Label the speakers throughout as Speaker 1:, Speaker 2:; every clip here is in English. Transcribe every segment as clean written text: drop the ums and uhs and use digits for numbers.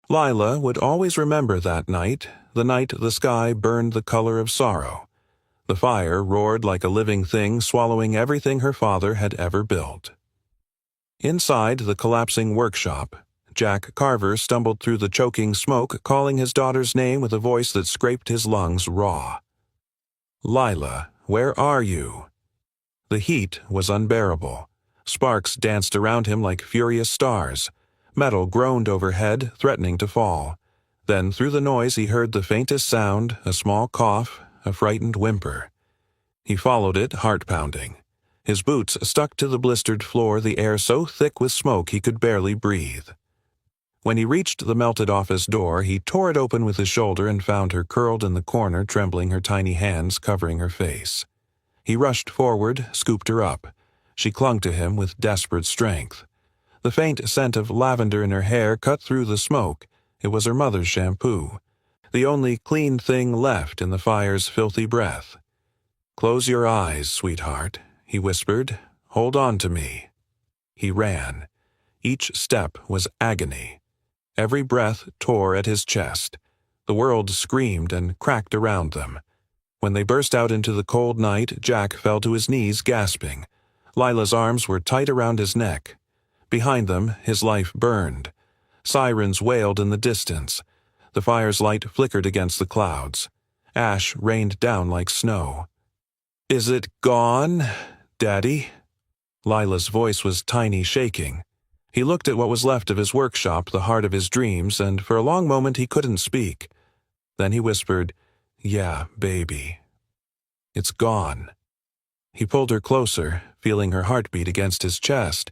Speaker 1: Lila would always remember that night, the night the sky burned the color of sorrow. The fire roared like a living thing, swallowing everything her father had ever built. Inside the collapsing workshop, Jack Carver stumbled through the choking smoke, calling his daughter's name with a voice that scraped his lungs raw. "Lila, where are you?" The heat was unbearable. Sparks danced around him like furious stars. Metal groaned overhead, threatening to fall. Then through the noise he heard the faintest sound, a small cough, a frightened whimper. He followed it, heart-pounding. His boots stuck to the blistered floor, the air so thick with smoke he could barely breathe. When he reached the melted office door, he tore it open with his shoulder and found her curled in the corner, trembling, her tiny hands covering her face. He rushed forward, scooped her up. She clung to him with desperate strength. The faint scent of lavender in her hair cut through the smoke. It was her mother's shampoo, the only clean thing left in the fire's filthy breath. "Close your eyes, sweetheart," he whispered. "Hold on to me." He ran. Each step was agony. Every breath tore at his chest. The world screamed and cracked around them. When they burst out into the cold night, Jack fell to his knees, gasping. Lila's arms were tight around his neck. Behind them, his life burned. Sirens wailed in the distance. The fire's light flickered against the clouds. Ash rained down like snow. "Is it gone, Daddy?" Lila's voice was tiny, shaking. He looked at what was left of his workshop, the heart of his dreams, and for a long moment he couldn't speak. Then he whispered, "Yeah, baby. It's gone." He pulled her closer, feeling her heartbeat against his chest.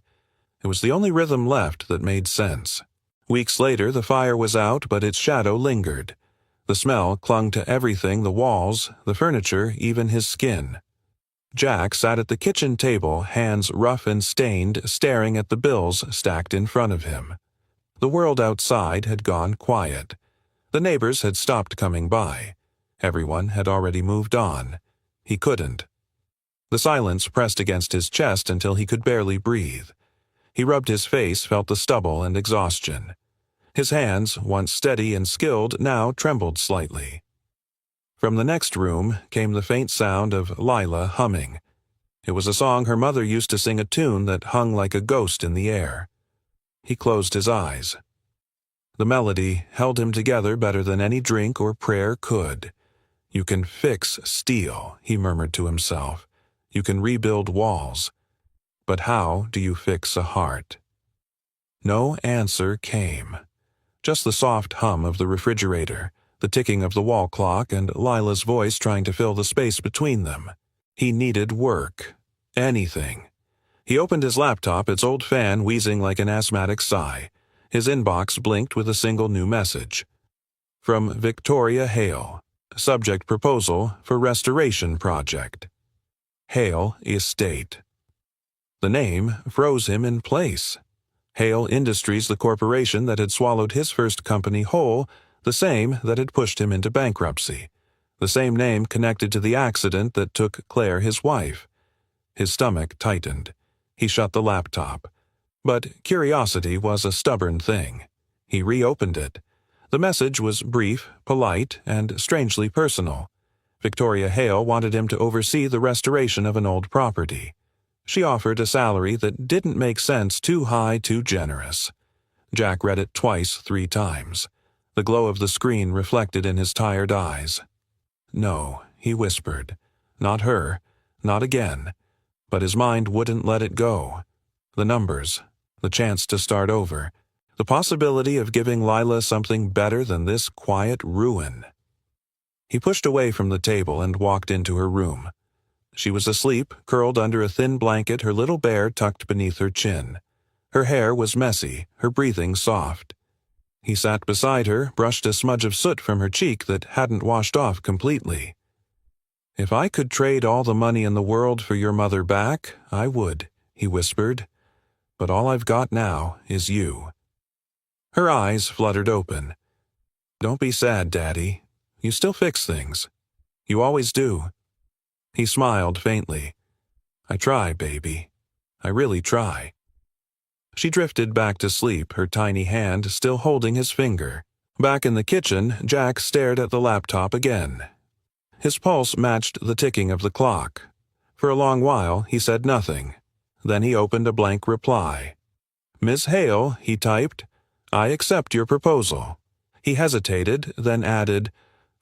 Speaker 1: It was the only rhythm left that made sense. Weeks later, the fire was out, but its shadow lingered. The smell clung to everything, the walls, the furniture, even his skin. Jack sat at the kitchen table, hands rough and stained, staring at the bills stacked in front of him. The world outside had gone quiet. The neighbors had stopped coming by. Everyone had already moved on. He couldn't. The silence pressed against his chest until he could barely breathe. He rubbed his face, felt the stubble and exhaustion. His hands, once steady and skilled, now trembled slightly. From the next room came the faint sound of Lila humming. It was a song her mother used to sing, a tune that hung like a ghost in the air. He closed his eyes. The melody held him together better than any drink or prayer could. "You can fix steel," he murmured to himself. "You can rebuild walls. But how do you fix a heart?" No answer came. Just the soft hum of the refrigerator, the ticking of the wall clock, and Lila's voice trying to fill the space between them. He needed work. Anything. He opened his laptop, its old fan wheezing like an asthmatic sigh. His inbox blinked with a single new message. From Victoria Hale. Subject: proposal for restoration project. Hale Estate. The name froze him in place. Hale Industries, the corporation that had swallowed his first company whole, the same that had pushed him into bankruptcy. The same name connected to the accident that took Claire, his wife. His stomach tightened. He shut the laptop. But curiosity was a stubborn thing. He reopened it. The message was brief, polite, and strangely personal. Victoria Hale wanted him to oversee the restoration of an old property. She offered a salary that didn't make sense, too high, too generous. Jack read it twice, 3 times. The glow of the screen reflected in his tired eyes. "No," he whispered. "Not her. Not again." But his mind wouldn't let it go. The numbers. The chance to start over. The possibility of giving Lila something better than this quiet ruin. He pushed away from the table and walked into her room. She was asleep, curled under a thin blanket, her little bear tucked beneath her chin. Her hair was messy, her breathing soft. He sat beside her, brushed a smudge of soot from her cheek that hadn't washed off completely. "If I could trade all the money in the world for your mother back, I would," he whispered. "But all I've got now is you." Her eyes fluttered open. "Don't be sad, Daddy. You still fix things. You always do." He smiled faintly. "I try, baby. I really try." She drifted back to sleep, her tiny hand still holding his finger. Back in the kitchen, Jack stared at the laptop again. His pulse matched the ticking of the clock. For a long while, he said nothing. Then he opened a blank reply. "Miss Hale," he typed, "I accept your proposal." He hesitated, then added,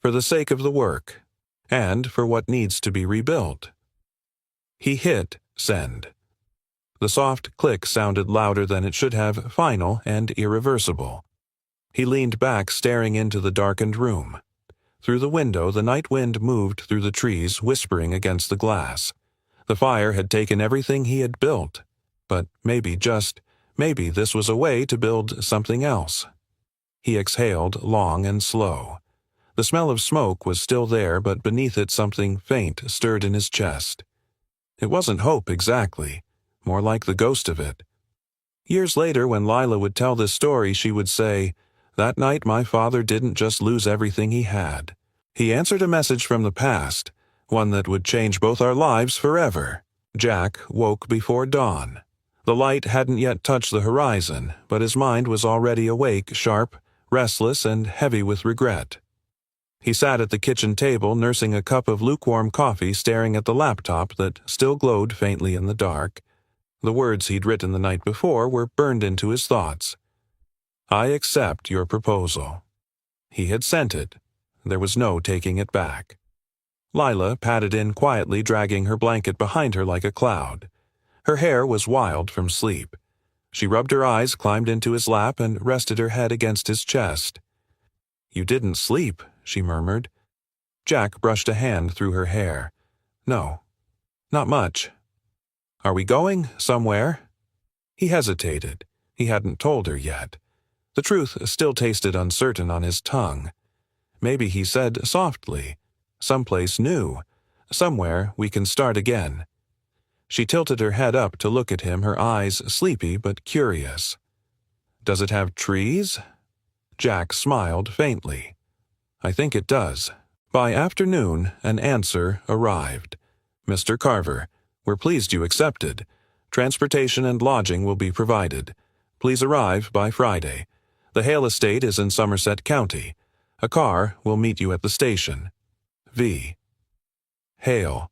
Speaker 1: "For the sake of the work, and for what needs to be rebuilt." He hit send. The soft click sounded louder than it should have, final and irreversible. He leaned back, staring into the darkened room. Through the window, the night wind moved through the trees, whispering against the glass. The fire had taken everything he had built. But maybe this was a way to build something else. He exhaled, long and slow. The smell of smoke was still there, but beneath it something faint stirred in his chest. It wasn't hope exactly, more like the ghost of it. Years later, when Lila would tell this story, she would say, "That night my father didn't just lose everything he had. He answered a message from the past, one that would change both our lives forever." Jack woke before dawn. The light hadn't yet touched the horizon, but his mind was already awake, sharp, restless, and heavy with regret. He sat at the kitchen table, nursing a cup of lukewarm coffee, staring at the laptop that still glowed faintly in the dark. The words he'd written the night before were burned into his thoughts. "I accept your proposal." He had sent it. There was no taking it back. Lila padded in quietly, dragging her blanket behind her like a cloud. Her hair was wild from sleep. She rubbed her eyes, climbed into his lap, and rested her head against his chest. "You didn't sleep," she murmured. Jack brushed a hand through her hair. "No, not much." "Are we going somewhere?" He hesitated. He hadn't told her yet. The truth still tasted uncertain on his tongue. Maybe he said softly, "Someplace new. Somewhere we can start again." She tilted her head up to look at him, her eyes sleepy but curious. "Does it have trees?" Jack smiled faintly. "I think it does." By afternoon, an answer arrived. "Mr. Carver, we're pleased you accepted. Transportation and lodging will be provided. Please arrive by Friday. The Hale estate is in Somerset County. A car will meet you at the station. V. Hale."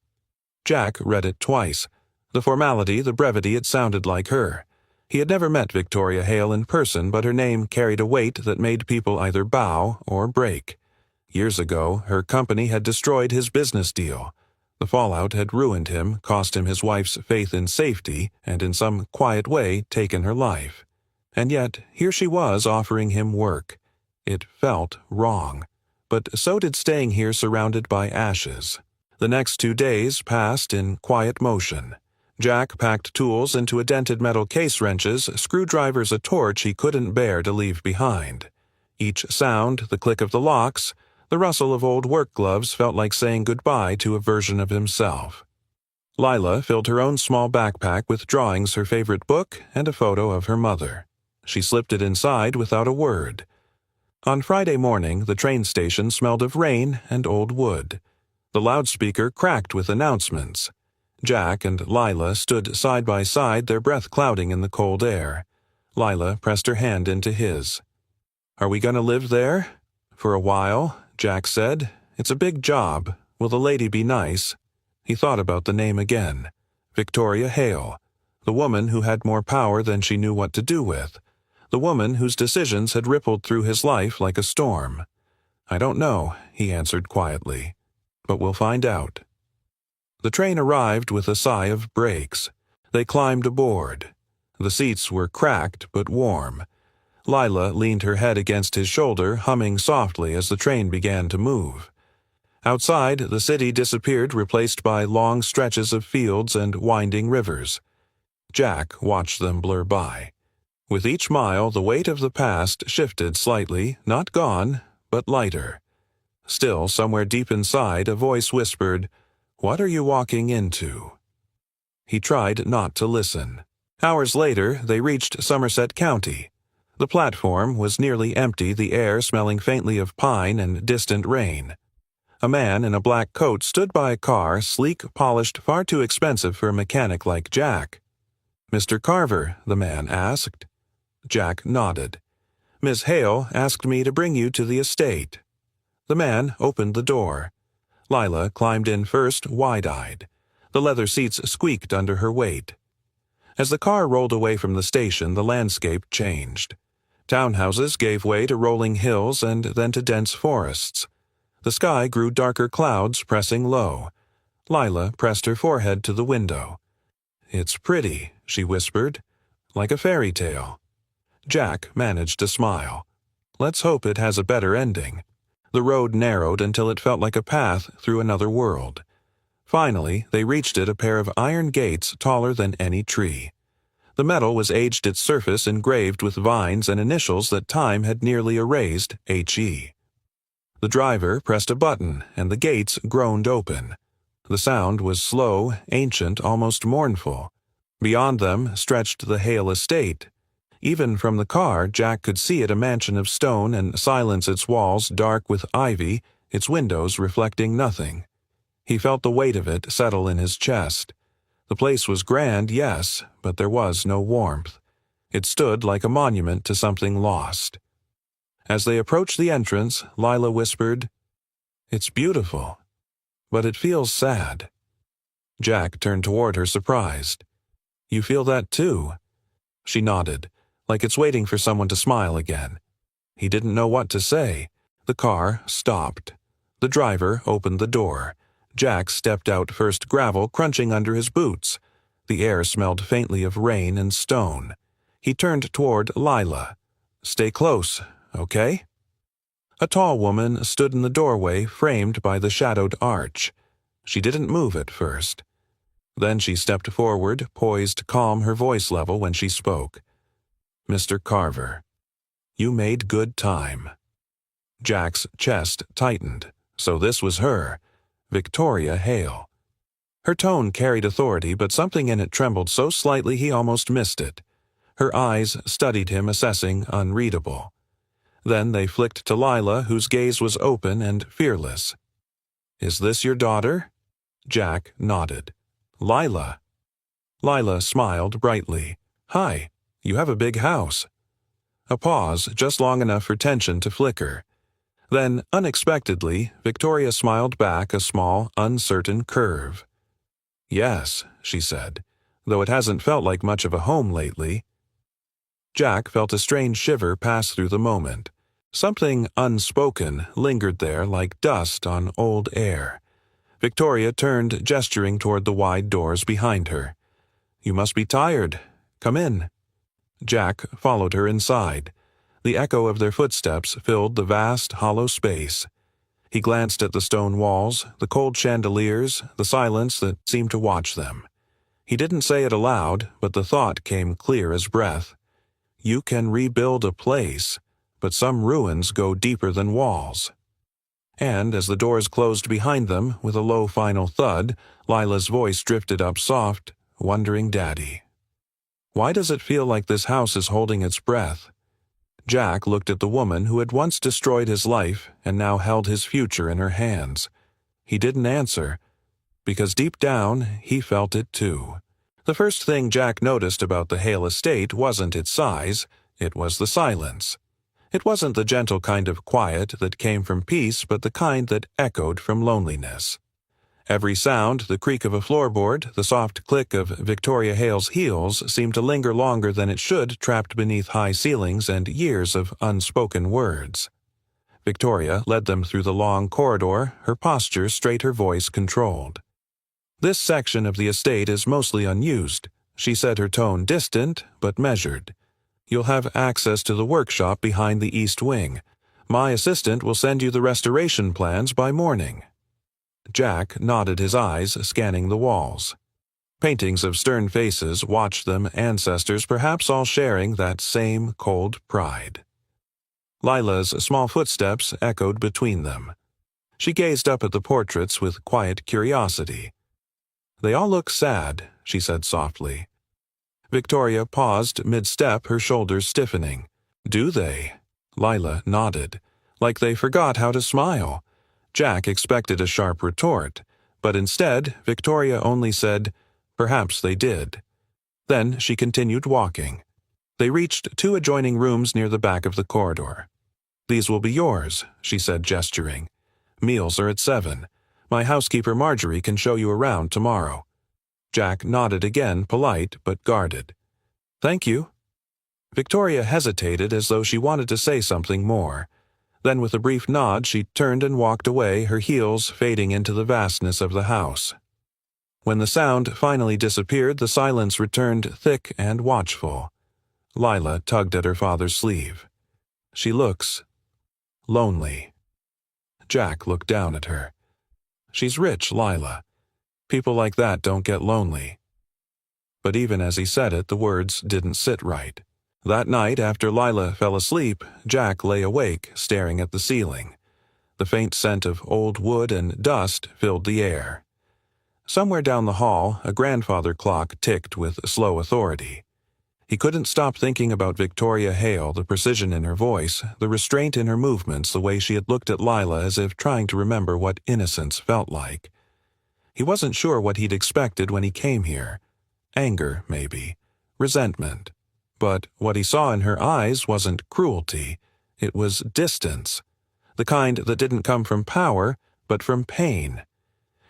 Speaker 1: Jack read it twice. The formality, the brevity, it sounded like her. He had never met Victoria Hale in person, but her name carried a weight that made people either bow or break. Years ago, her company had destroyed his business deal. The fallout had ruined him, cost him his wife's faith in safety, and in some quiet way taken her life. And yet, here she was offering him work. It felt wrong. But so did staying here surrounded by ashes. The next 2 days passed in quiet motion. Jack packed tools into a dented metal case, wrenches, screwdrivers, a torch he couldn't bear to leave behind. Each sound, the click of the locks, the rustle of old work gloves felt like saying goodbye to a version of himself. Lila filled her own small backpack with drawings, her favorite book, and a photo of her mother. She slipped it inside without a word. On Friday morning, the train station smelled of rain and old wood. The loudspeaker cracked with announcements. Jack and Lila stood side by side, their breath clouding in the cold air. Lila pressed her hand into his. "Are we going to live there?" "For a while," Jack said. "It's a big job. Will the lady be nice?" He thought about the name again. Victoria Hale. The woman who had more power than she knew what to do with. The woman whose decisions had rippled through his life like a storm. "I don't know," he answered quietly. "But we'll find out." The train arrived with a sigh of brakes. They climbed aboard. The seats were cracked but warm. Lila leaned her head against his shoulder, humming softly as the train began to move. Outside, the city disappeared, replaced by long stretches of fields and winding rivers. Jack watched them blur by. With each mile, the weight of the past shifted slightly, not gone, but lighter. Still, somewhere deep inside, a voice whispered, "What are you walking into?" He tried not to listen. Hours later, they reached Somerset County. The platform was nearly empty, the air smelling faintly of pine and distant rain. A man in a black coat stood by a car, sleek, polished, far too expensive for a mechanic like Jack. "Mr. Carver?" the man asked. Jack nodded. "Miss Hale asked me to bring you to the estate." The man opened the door. Lila climbed in first, wide-eyed. The leather seats squeaked under her weight. As the car rolled away from the station, the landscape changed. Townhouses gave way to rolling hills and then to dense forests. The sky grew darker clouds pressing low. Lila pressed her forehead to the window. "It's pretty," she whispered, "like a fairy tale." Jack managed to smile. "Let's hope it has a better ending." The road narrowed until it felt like a path through another world. Finally, they reached it, a pair of iron gates taller than any tree. The metal was aged, its surface engraved with vines and initials that time had nearly erased, H.E. The driver pressed a button, and the gates groaned open. The sound was slow, ancient, almost mournful. Beyond them stretched the Hale estate. Even from the car, Jack could see it, a mansion of stone, and silence, its walls dark with ivy, its windows reflecting nothing. He felt the weight of it settle in his chest. The place was grand, yes, but there was no warmth. It stood like a monument to something lost. As they approached the entrance, Lila whispered, "It's beautiful, but it feels sad." Jack turned toward her, surprised. "You feel that too?" She nodded, like it's waiting for someone to smile again. He didn't know what to say. The car stopped. The driver opened the door. Jack stepped out, first gravel crunching under his boots. The air smelled faintly of rain and stone. He turned toward Lila. "Stay close, okay?" A tall woman stood in the doorway, framed by the shadowed arch. She didn't move at first. Then she stepped forward, poised, calm, her voice level when she spoke. "Mr. Carver, you made good time." Jack's chest tightened. So this was her, Victoria Hale. Her tone carried authority, but something in it trembled so slightly he almost missed it. Her eyes studied him, assessing, unreadable. Then they flicked to Lila, whose gaze was open and fearless. "Is this your daughter?" Jack nodded. "Lila." Lila smiled brightly. "Hi, you have a big house." A pause, just long enough for tension to flicker. Then, unexpectedly, Victoria smiled back, a small, uncertain curve. "Yes," she said, "though it hasn't felt like much of a home lately." Jack felt a strange shiver pass through the moment. Something unspoken lingered there like dust on old air. Victoria turned, gesturing toward the wide doors behind her. "You must be tired. Come in." Jack followed her inside. The echo of their footsteps filled the vast, hollow space. He glanced at the stone walls, the cold chandeliers, the silence that seemed to watch them. He didn't say it aloud, but the thought came clear as breath. You can rebuild a place, but some ruins go deeper than walls. And as the doors closed behind them with a low final thud, Lila's voice drifted up soft, wondering daddy. "Why does it feel like this house is holding its breath?" Jack looked at the woman who had once destroyed his life and now held his future in her hands. He didn't answer, because deep down he felt it too. The first thing Jack noticed about the Hale estate wasn't its size, it was the silence. It wasn't the gentle kind of quiet that came from peace, but the kind that echoed from loneliness. Every sound, the creak of a floorboard, the soft click of Victoria Hale's heels, seemed to linger longer than it should, trapped beneath high ceilings and years of unspoken words. Victoria led them through the long corridor, her posture straight, her voice controlled. "This section of the estate is mostly unused," she said, her tone distant but measured. "You'll have access to the workshop behind the east wing. My assistant will send you the restoration plans by morning." Jack nodded, his eyes scanning the walls. Paintings of stern faces watched them, ancestors perhaps all sharing that same cold pride. Lila's small footsteps echoed between them. She gazed up at the portraits with quiet curiosity. "They all look sad," she said softly. Victoria paused mid-step, her shoulders stiffening. "Do they?" Lila nodded, like they forgot how to smile. Jack expected a sharp retort, but instead Victoria only said, "Perhaps they did." Then she continued walking. They reached 2 adjoining rooms near the back of the corridor. "These will be yours," she said, gesturing. "Meals are at 7. My housekeeper Marjorie can show you around tomorrow." Jack nodded again, polite but guarded. "Thank you." Victoria hesitated as though she wanted to say something more. Then with a brief nod she turned and walked away, her heels fading into the vastness of the house. When the sound finally disappeared, the silence returned thick and watchful. Lila tugged at her father's sleeve. "She looks lonely." Jack looked down at her. "She's rich, Lila. People like that don't get lonely." But even as he said it, the words didn't sit right. That night, after Lila fell asleep, Jack lay awake, staring at the ceiling. The faint scent of old wood and dust filled the air. Somewhere down the hall, a grandfather clock ticked with slow authority. He couldn't stop thinking about Victoria Hale, the precision in her voice, the restraint in her movements, the way she had looked at Lila as if trying to remember what innocence felt like. He wasn't sure what he'd expected when he came here. Anger, maybe. Resentment. But what he saw in her eyes wasn't cruelty. It was distance. The kind that didn't come from power, but from pain.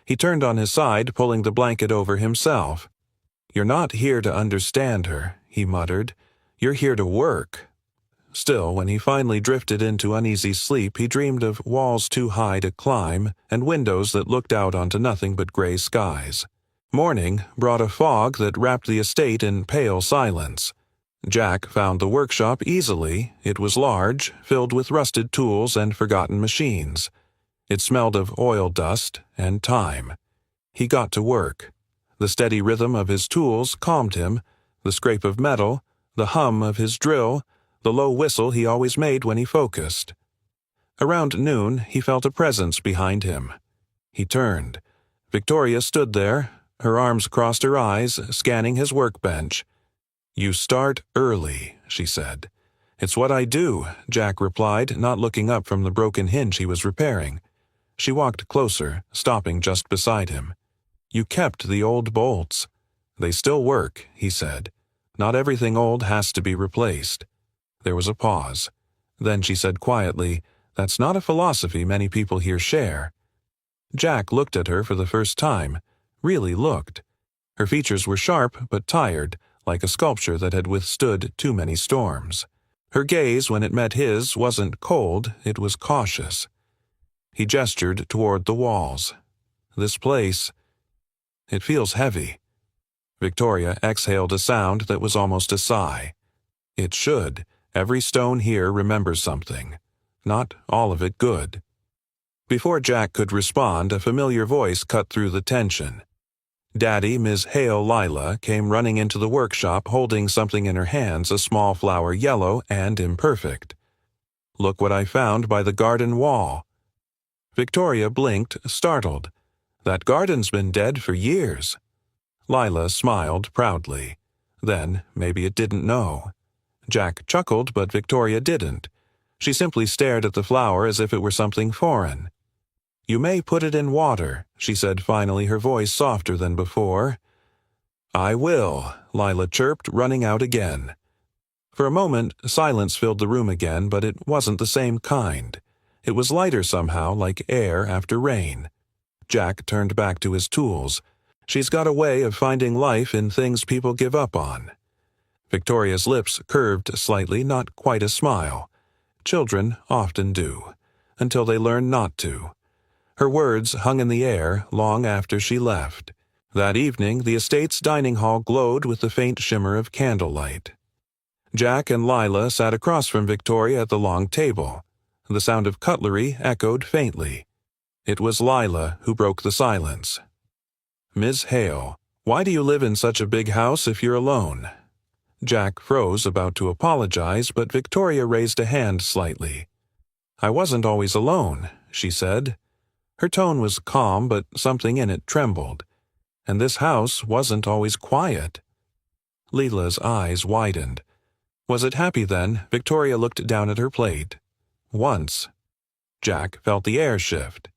Speaker 1: He turned on his side, pulling the blanket over himself. "You're not here to understand her," he muttered. "You're here to work." Still, when he finally drifted into uneasy sleep, he dreamed of walls too high to climb and windows that looked out onto nothing but gray skies. Morning brought a fog that wrapped the estate in pale silence. Jack found the workshop easily. It was large, filled with rusted tools and forgotten machines. It smelled of oil dust and time. He got to work. The steady rhythm of his tools calmed him, the scrape of metal, the hum of his drill, the low whistle he always made when he focused. Around noon, he felt a presence behind him. He turned. Victoria stood there, her arms across her eyes, scanning his workbench. "You start early," she said. "It's what I do," Jack replied, not looking up from the broken hinge he was repairing. She walked closer, stopping just beside him. "You kept the old bolts." "They still work," he said. "Not everything old has to be replaced." There was a pause. Then she said quietly, "That's not a philosophy many people here share." Jack looked at her for the first time, really looked. Her features were sharp but tired, like a sculpture that had withstood too many storms. Her gaze, when it met his, wasn't cold, it was cautious. He gestured toward the walls. "This place, it feels heavy." Victoria exhaled a sound that was almost a sigh. "It should. Every stone here remembers something. Not all of it good." Before Jack could respond, a familiar voice cut through the tension. Daddy, Ms. Hale Lila, came running into the workshop holding something in her hands, a small flower, yellow and imperfect. "Look what I found by the garden wall." Victoria blinked, startled. "That garden's been dead for years." Lila smiled proudly. Then, maybe it didn't know. Jack chuckled, but Victoria didn't. She simply stared at the flower as if it were something foreign. "You may put it in water," she said finally, her voice softer than before. "I will," Lila chirped, running out again. For a moment, silence filled the room again, but it wasn't the same kind. It was lighter somehow, like air after rain. Jack turned back to his tools. She's got a way of finding life in things people give up on. Victoria's lips curved slightly, not quite a smile. Children often do, until they learn not to. Her words hung in the air long after she left. That evening, the estate's dining hall glowed with the faint shimmer of candlelight. Jack and Lila sat across from Victoria at the long table. The sound of cutlery echoed faintly. It was Lila who broke the silence. "Ms. Hale, why do you live in such a big house if you're alone?" Jack froze, about to apologize, but Victoria raised a hand slightly. "I wasn't always alone," she said. Her tone was calm, but something in it trembled. And this house wasn't always quiet. Lila's eyes widened. Was it happy then? Victoria looked down at her plate. Once. Jack felt the air shift.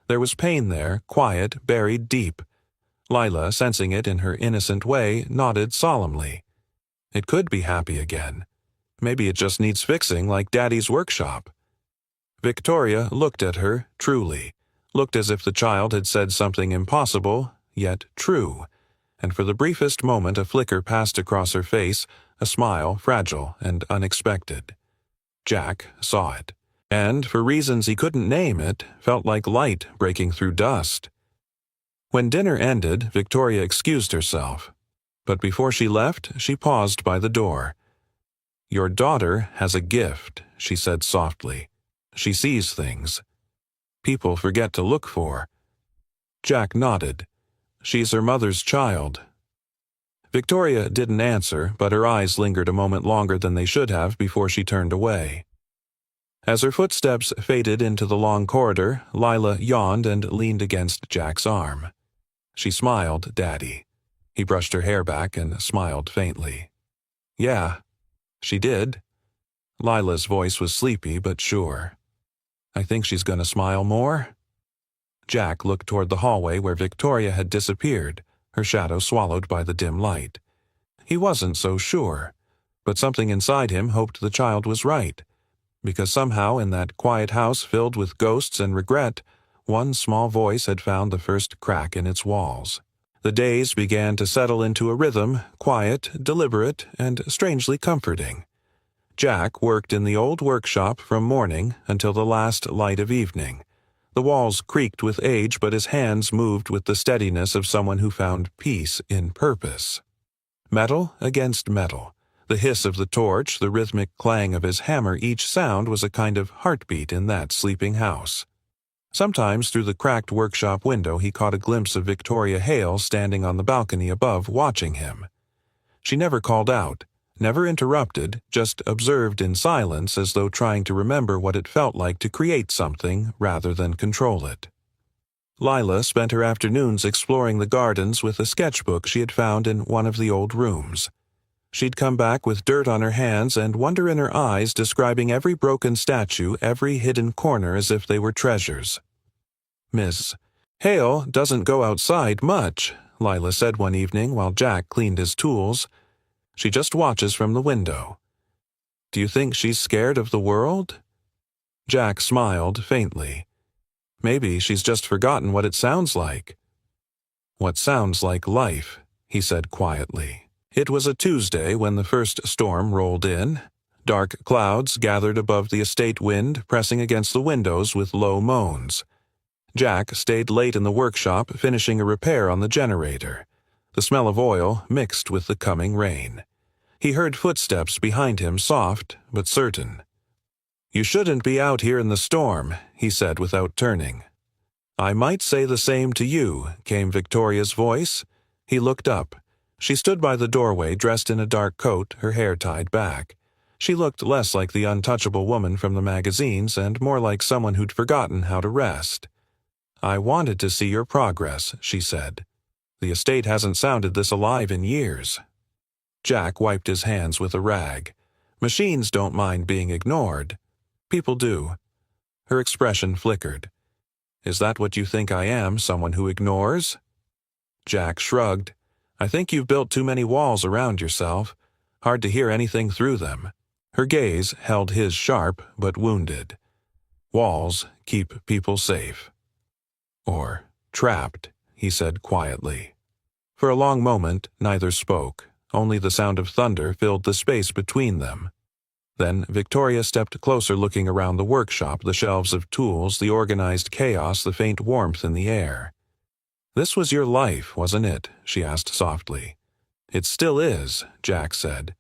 Speaker 1: There was pain there, quiet, buried deep. Lila, sensing it in her innocent way, nodded solemnly. It could be happy again. Maybe it just needs fixing like Daddy's workshop. Victoria looked at her, truly, looked as if the child had said something impossible, yet true, and for the briefest moment a flicker passed across her face, a smile fragile and unexpected. Jack saw it, and, for reasons he couldn't name it, felt like light breaking through dust. When dinner ended, Victoria excused herself, but before she left, she paused by the door. "Your daughter has a gift," she said softly. "She sees things people forget to look for." Jack nodded. "She's her mother's child." Victoria didn't answer, but her eyes lingered a moment longer than they should have before she turned away. As her footsteps faded into the long corridor, Lila yawned and leaned against Jack's arm. She smiled, Daddy. He brushed her hair back and smiled faintly. "Yeah, she did." Lila's voice was sleepy but sure. "I think she's going to smile more." Jack looked toward the hallway where Victoria had disappeared, her shadow swallowed by the dim light. He wasn't so sure, but something inside him hoped the child was right, because somehow in that quiet house filled with ghosts and regret, one small voice had found the first crack in its walls. The days began to settle into a rhythm, quiet, deliberate, and strangely comforting. Jack worked in the old workshop from morning until the last light of evening. The walls creaked with age, but his hands moved with the steadiness of someone who found peace in purpose. Metal against metal. The hiss of the torch, the rhythmic clang of his hammer, each sound was a kind of heartbeat in that sleeping house. Sometimes through the cracked workshop window he caught a glimpse of Victoria Hale standing on the balcony above, watching him. She never called out, never interrupted, just observed in silence as though trying to remember what it felt like to create something rather than control it. Lila spent her afternoons exploring the gardens with a sketchbook she had found in one of the old rooms. She'd come back with dirt on her hands and wonder in her eyes, describing every broken statue, every hidden corner as if they were treasures. "Miss Hale doesn't go outside much," Lila said one evening while Jack cleaned his tools. "She just watches from the window. Do you think she's scared of the world?" Jack smiled faintly. "Maybe she's just forgotten what it sounds like." "What sounds like life," he said quietly. It was a Tuesday when the first storm rolled in. Dark clouds gathered above the estate wind, pressing against the windows with low moans. Jack stayed late in the workshop, finishing a repair on the generator. The smell of oil mixed with the coming rain. He heard footsteps behind him, soft but certain. "You shouldn't be out here in the storm," he said without turning. "I might say the same to you," came Victoria's voice. He looked up. She stood by the doorway, dressed in a dark coat, her hair tied back. She looked less like the untouchable woman from the magazines and more like someone who'd forgotten how to rest. "I wanted to see your progress," she said. "The estate hasn't sounded this alive in years." Jack wiped his hands with a rag. Machines don't mind being ignored. People do. Her expression flickered. "Is that what you think I am, someone who ignores?" Jack shrugged. "I think you've built too many walls around yourself. Hard to hear anything through them." Her gaze held his sharp but wounded. "Walls keep people safe." "Or trapped," he said quietly. For a long moment, neither spoke. Only the sound of thunder filled the space between them. Then Victoria stepped closer, looking around the workshop, the shelves of tools, the organized chaos, the faint warmth in the air. "This was your life, wasn't it?" she asked softly. "It still is," Jack said.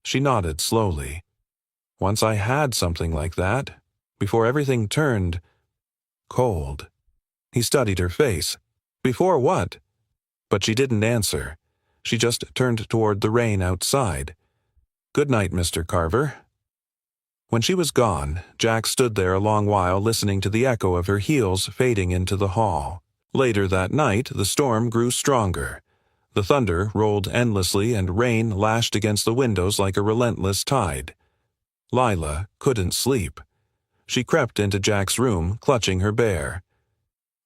Speaker 1: She nodded slowly. "Once I had something like that, before everything turned cold." He studied her face. "Before what?" But she didn't answer. She just turned toward the rain outside. "Good night, Mr. Carver." When she was gone, Jack stood there a long while listening to the echo of her heels fading into the hall. Later that night, the storm grew stronger. The thunder rolled endlessly and rain lashed against the windows like a relentless tide. Lila couldn't sleep. She crept into Jack's room, clutching her bear.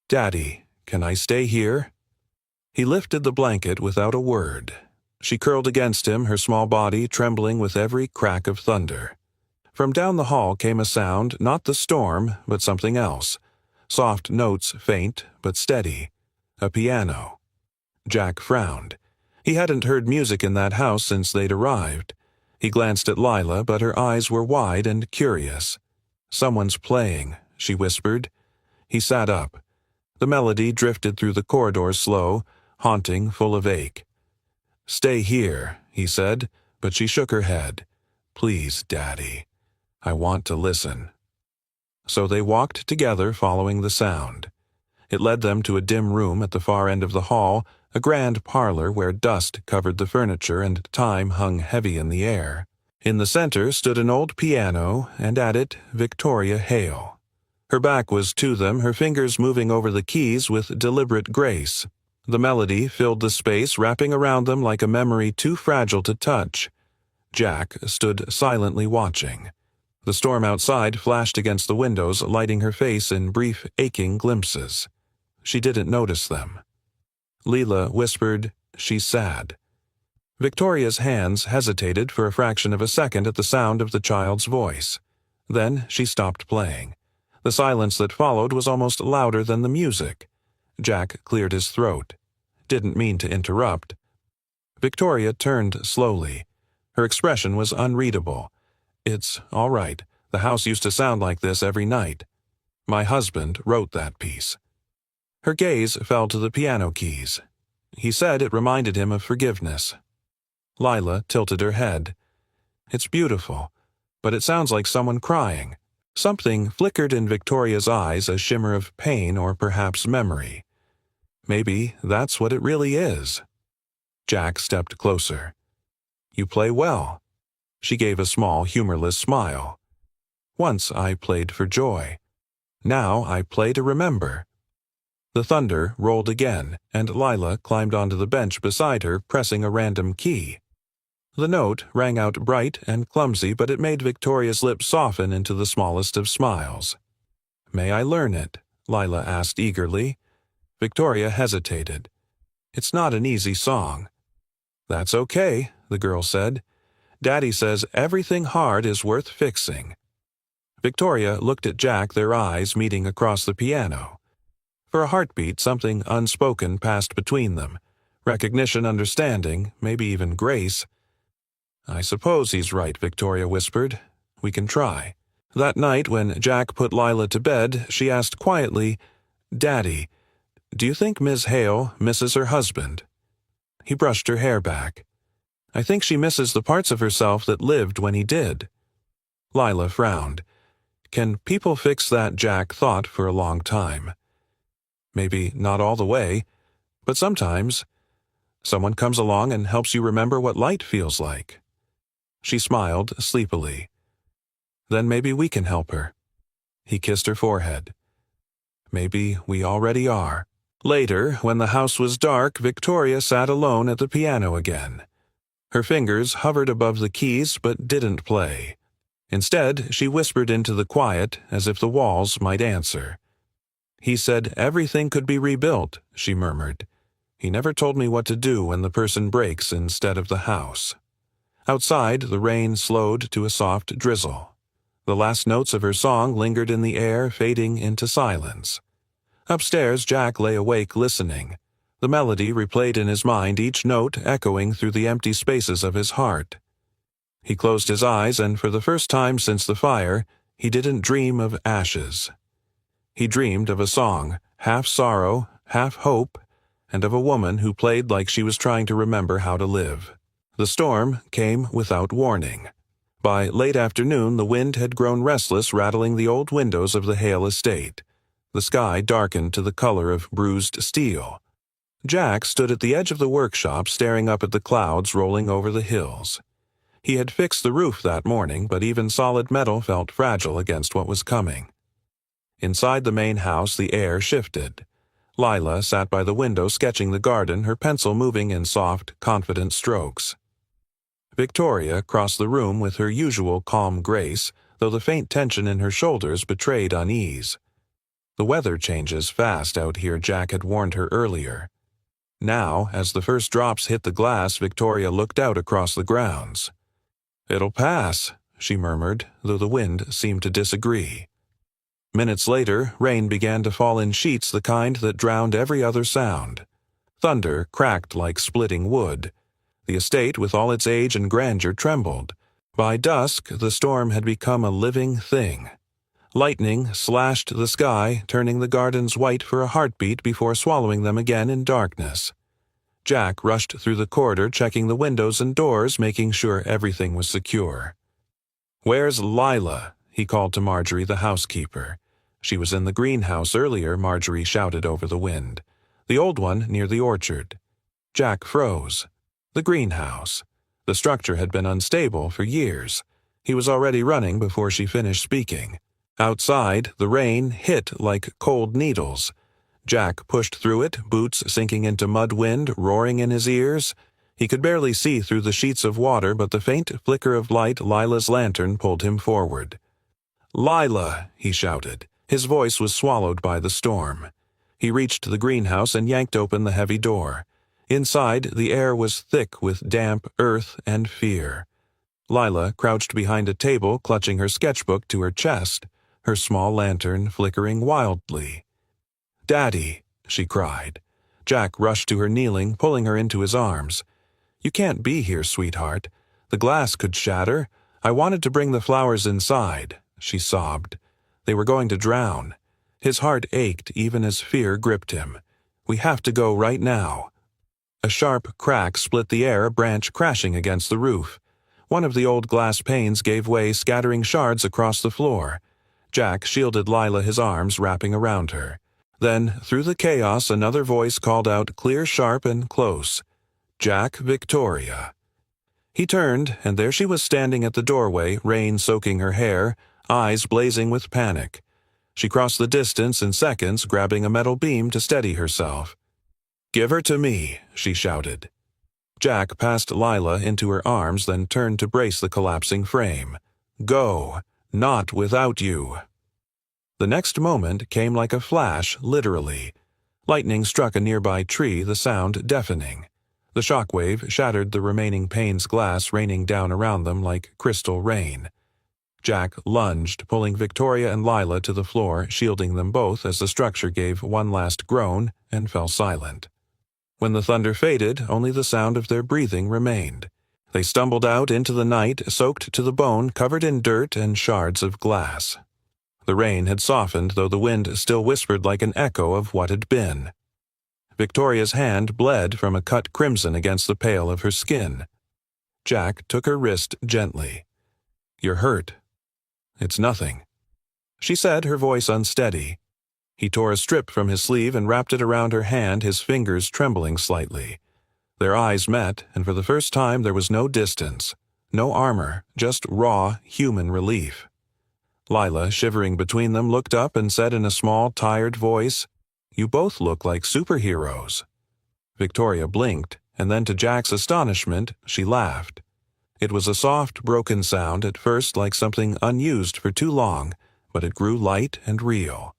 Speaker 1: "Daddy, can I stay here?" He lifted the blanket without a word. She curled against him, her small body trembling with every crack of thunder. From down the hall came a sound, not the storm, but something else. Soft notes, faint but steady. A piano. Jack frowned. He hadn't heard music in that house since they'd arrived. He glanced at Lila, but her eyes were wide and curious. "Someone's playing," she whispered. He sat up. The melody drifted through the corridors slow, haunting, full of ache. "Stay here," he said, but she shook her head. "Please, Daddy. I want to listen." So they walked together, following the sound. It led them to a dim room at the far end of the hall, a grand parlor where dust covered the furniture and time hung heavy in the air. In the center stood an old piano, and at it Victoria Hale. Her back was to them, her fingers moving over the keys with deliberate grace. The melody filled the space, wrapping around them like a memory too fragile to touch. Jack stood silently watching. The storm outside flashed against the windows, lighting her face in brief, aching glimpses. She didn't notice them. Leela whispered, "She's sad." Victoria's hands hesitated for a fraction of a second at the sound of the child's voice. Then she stopped playing. The silence that followed was almost louder than the music. Jack cleared his throat. Didn't mean to interrupt. Victoria turned slowly. Her expression was unreadable. "It's all right. The house used to sound like this every night. My husband wrote that piece." Her gaze fell to the piano keys. He said it reminded him of forgiveness. Lila tilted her head. "It's beautiful, but it sounds like someone crying." Something flickered in Victoria's eyes, a shimmer of pain or perhaps memory. Maybe that's what it really is. Jack stepped closer. "You play well." She gave a small, humorless smile. "Once I played for joy. Now I play to remember." The thunder rolled again, and Lila climbed onto the bench beside her, pressing a random key. The note rang out bright and clumsy, but it made Victoria's lips soften into the smallest of smiles. "May I learn it?" Lila asked eagerly. Victoria hesitated. "It's not an easy song." "That's okay," the girl said. "Daddy says everything hard is worth fixing." Victoria looked at Jack, their eyes meeting across the piano. For a heartbeat, something unspoken passed between them. Recognition, understanding, maybe even grace. "I suppose he's right," Victoria whispered. "We can try." That night, when Jack put Lila to bed, she asked quietly, "Daddy, do you think Miss Hale misses her husband?" He brushed her hair back. "I think she misses the parts of herself that lived when he did." Lila frowned. Can people fix that, Jack thought for a long time. Maybe not all the way, but sometimes someone comes along and helps you remember what light feels like. She smiled sleepily. "Then maybe we can help her." He kissed her forehead. "Maybe we already are." Later, when the house was dark, Victoria sat alone at the piano again. Her fingers hovered above the keys but didn't play. Instead, she whispered into the quiet as if the walls might answer. "He said everything could be rebuilt," she murmured. "He never told me what to do when the person breaks instead of the house." Outside, the rain slowed to a soft drizzle. The last notes of her song lingered in the air, fading into silence. Upstairs, Jack lay awake listening. The melody replayed in his mind, each note echoing through the empty spaces of his heart. He closed his eyes, and for the first time since the fire, he didn't dream of ashes. He dreamed of a song, half sorrow, half hope, and of a woman who played like she was trying to remember how to live. The storm came without warning. By late afternoon, the wind had grown restless, rattling the old windows of the Hale estate. The sky darkened to the color of bruised steel. Jack stood at the edge of the workshop, staring up at the clouds rolling over the hills. He had fixed the roof that morning, but even solid metal felt fragile against what was coming. Inside the main house, the air shifted. Lila sat by the window sketching the garden, her pencil moving in soft, confident strokes. Victoria crossed the room with her usual calm grace, though the faint tension in her shoulders betrayed unease. The weather changes fast out here, Jack had warned her earlier. Now, as the first drops hit the glass, Victoria looked out across the grounds. "It'll pass," she murmured, though the wind seemed to disagree. Minutes later, rain began to fall in sheets, the kind that drowned every other sound. Thunder cracked like splitting wood. The estate, with all its age and grandeur, trembled. By dusk, the storm had become a living thing. Lightning slashed the sky, turning the gardens white for a heartbeat before swallowing them again in darkness. Jack rushed through the corridor, checking the windows and doors, making sure everything was secure. "Where's Lila?" he called to Marjorie, the housekeeper. She was in the greenhouse earlier, Marjorie shouted over the wind. The old one near the orchard. Jack froze. The greenhouse. The structure had been unstable for years. He was already running before she finished speaking. Outside, the rain hit like cold needles. Jack pushed through it, boots sinking into mud, wind roaring in his ears. He could barely see through the sheets of water, but the faint flicker of light Lila's lantern pulled him forward. "Lila!" he shouted. His voice was swallowed by the storm. He reached the greenhouse and yanked open the heavy door. Inside, the air was thick with damp earth and fear. Lila crouched behind a table, clutching her sketchbook to her chest, her small lantern flickering wildly. "Daddy!" she cried. Jack rushed to her, kneeling, pulling her into his arms. "You can't be here, sweetheart. The glass could shatter. I wanted to bring the flowers inside," she sobbed. They were going to drown. His heart ached even as fear gripped him. "We have to go right now." A sharp crack split the air, a branch crashing against the roof. One of the old glass panes gave way, scattering shards across the floor. Jack shielded Lila, his arms wrapping around her. Then, through the chaos, another voice called out, clear, sharp, and close. "Jack, Victoria." He turned, and there she was standing at the doorway, rain soaking her hair, eyes blazing with panic. She crossed the distance in seconds, grabbing a metal beam to steady herself. "Give her to me," she shouted. Jack passed Lila into her arms, then turned to brace the collapsing frame. "Go. Not without you." The next moment came like a flash, literally. Lightning struck a nearby tree, the sound deafening. The shockwave shattered the remaining pane's glass, raining down around them like crystal rain. Jack lunged, pulling Victoria and Lila to the floor, shielding them both as the structure gave one last groan and fell silent. When the thunder faded, only the sound of their breathing remained. They stumbled out into the night, soaked to the bone, covered in dirt and shards of glass. The rain had softened, though the wind still whispered like an echo of what had been. Victoria's hand bled from a cut crimson against the pale of her skin. Jack took her wrist gently. "You're hurt." "It's nothing," she said, her voice unsteady. He tore a strip from his sleeve and wrapped it around her hand, his fingers trembling slightly. Their eyes met, and for the first time there was no distance, no armor, just raw, human relief. Lila, shivering between them, looked up and said in a small, tired voice, "You both look like superheroes." Victoria blinked, and then to Jack's astonishment, she laughed. It was a soft, broken sound, at first like something unused for too long, but it grew light and real.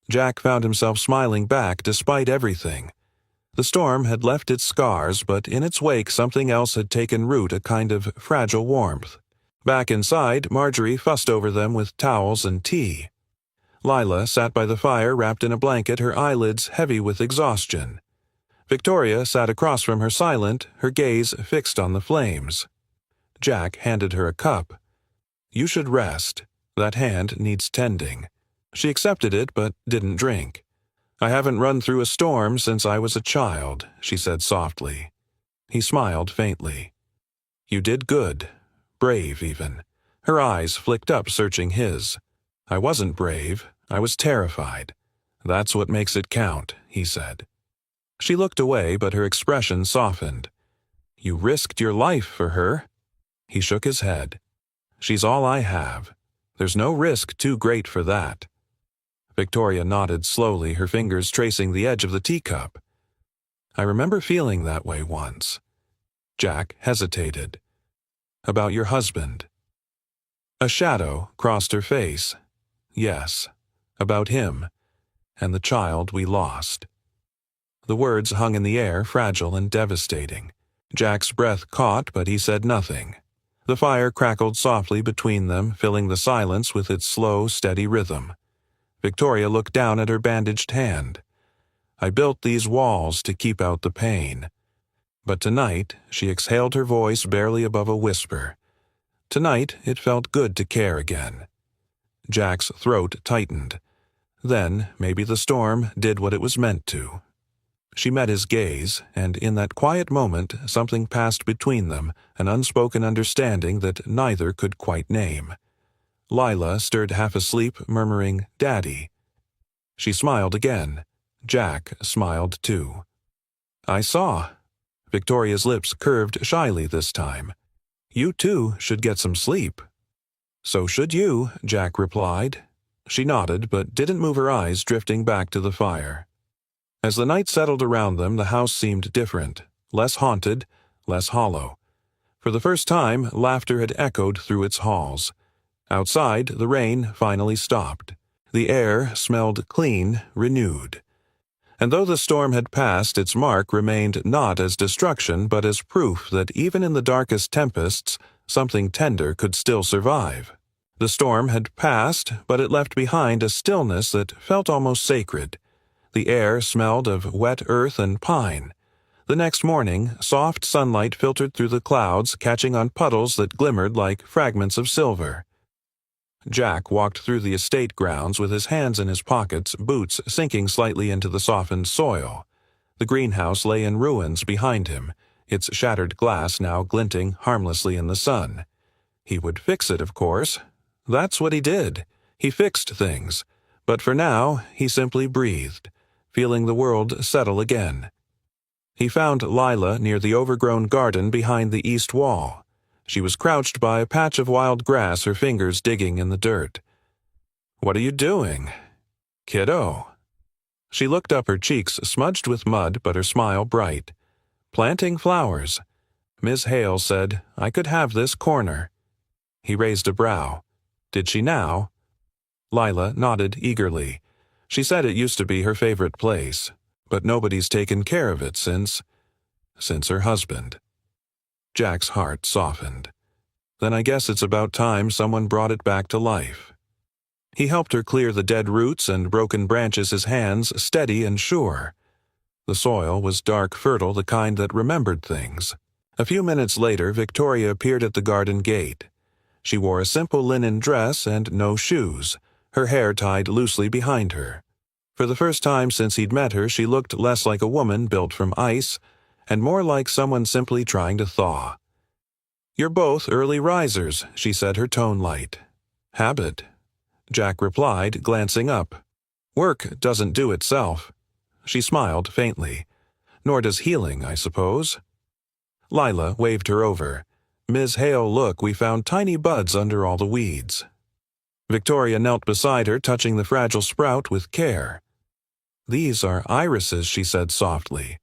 Speaker 1: Jack found himself smiling back despite everything. The storm had left its scars, but in its wake something else had taken root, a kind of fragile warmth. Back inside, Marjorie fussed over them with towels and tea. Lila sat by the fire, wrapped in a blanket, her eyelids heavy with exhaustion. Victoria sat across from her, silent, her gaze fixed on the flames. Jack handed her a cup. "You should rest. That hand needs tending." She accepted it, but didn't drink. "I haven't run through a storm since I was a child," she said softly. He smiled faintly. "You did good. Brave, even." Her eyes flicked up, searching his. "I wasn't brave. I was terrified. That's what makes it count," he said. She looked away, but her expression softened. "You risked your life for her." He shook his head. "She's all I have. There's no risk too great for that." Victoria nodded slowly, her fingers tracing the edge of the teacup. "I remember feeling that way once." Jack hesitated. "About your husband." A shadow crossed her face. "Yes, about him, and the child we lost." The words hung in the air, fragile and devastating. Jack's breath caught, but he said nothing. The fire crackled softly between them, filling the silence with its slow, steady rhythm. Victoria looked down at her bandaged hand. "I built these walls to keep out the pain." But tonight, she exhaled her voice barely above a whisper. Tonight, it felt good to care again. Jack's throat tightened. Then, maybe the storm did what it was meant to. She met his gaze, and in that quiet moment, something passed between them, an unspoken understanding that neither could quite name. Lila stirred half asleep, murmuring, "Daddy." She smiled again. Jack smiled too. "I saw." Victoria's lips curved shyly this time. "You too should get some sleep." "So should you," Jack replied. She nodded, but didn't move her eyes, drifting back to the fire. As the night settled around them, the house seemed different, less haunted, less hollow. For the first time, laughter had echoed through its halls. Outside, the rain finally stopped. The air smelled clean, renewed. And though the storm had passed, its mark remained not as destruction, but as proof that even in the darkest tempests, something tender could still survive. The storm had passed, but it left behind a stillness that felt almost sacred. The air smelled of wet earth and pine. The next morning, soft sunlight filtered through the clouds, catching on puddles that glimmered like fragments of silver. Jack walked through the estate grounds with his hands in his pockets, boots sinking slightly into the softened soil. The greenhouse lay in ruins behind him, its shattered glass now glinting harmlessly in the sun. He would fix it, of course. That's what he did. He fixed things. But for now, he simply breathed, feeling the world settle again. He found Lila near the overgrown garden behind the east wall. She was crouched by a patch of wild grass, her fingers digging in the dirt. "What are you doing?" "Kiddo." She looked up, her cheeks smudged with mud, but her smile bright. "Planting flowers." Miss Hale said, "I could have this corner." He raised a brow. Did she now? Lila nodded eagerly. She said it used to be her favorite place, but nobody's taken care of it since her husband. Jack's heart softened. Then I guess it's about time someone brought it back to life. He helped her clear the dead roots and broken branches, his hands steady and sure. The soil was dark, fertile, the kind that remembered things. A few minutes later, Victoria appeared at the garden gate. She wore a simple linen dress and no shoes, her hair tied loosely behind her. For the first time since he'd met her, she looked less like a woman built from ice, and more like someone simply trying to thaw. "You're both early risers," she said, her tone light. "Habit," Jack replied, glancing up. "Work doesn't do itself." She smiled faintly. "Nor does healing, I suppose." Lila waved her over. "Ms. Hale, look, we found tiny buds under all the weeds." Victoria knelt beside her, touching the fragile sprout with care. "These are irises," she said softly.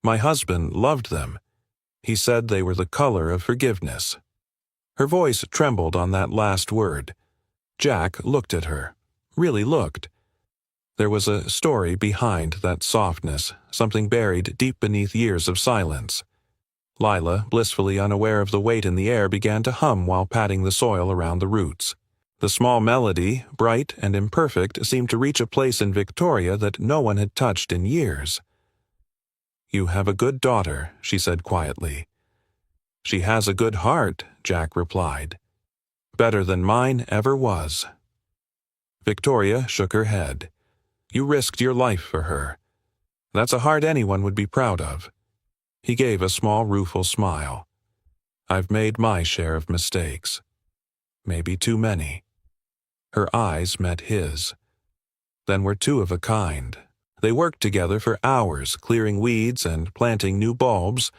Speaker 1: "My husband loved them. He said they were the color of forgiveness." Her voice trembled on that last word. Jack looked at her. Really looked. There was a story behind that softness, something buried deep beneath years of silence. Lila, blissfully unaware of the weight in the air, began to hum while patting the soil around the roots. The small melody, bright and imperfect, seemed to reach a place in Victoria that no one had touched in years. "You have a good daughter," she said quietly. "She has a good heart," Jack replied. "Better than mine ever was." Victoria shook her head. "You risked your life for her. That's a heart anyone would be proud of." He gave a small, rueful smile. "I've made my share of mistakes. Maybe too many." Her eyes met his. Then we're two of a kind. They worked together for hours, clearing weeds and planting new bulbs.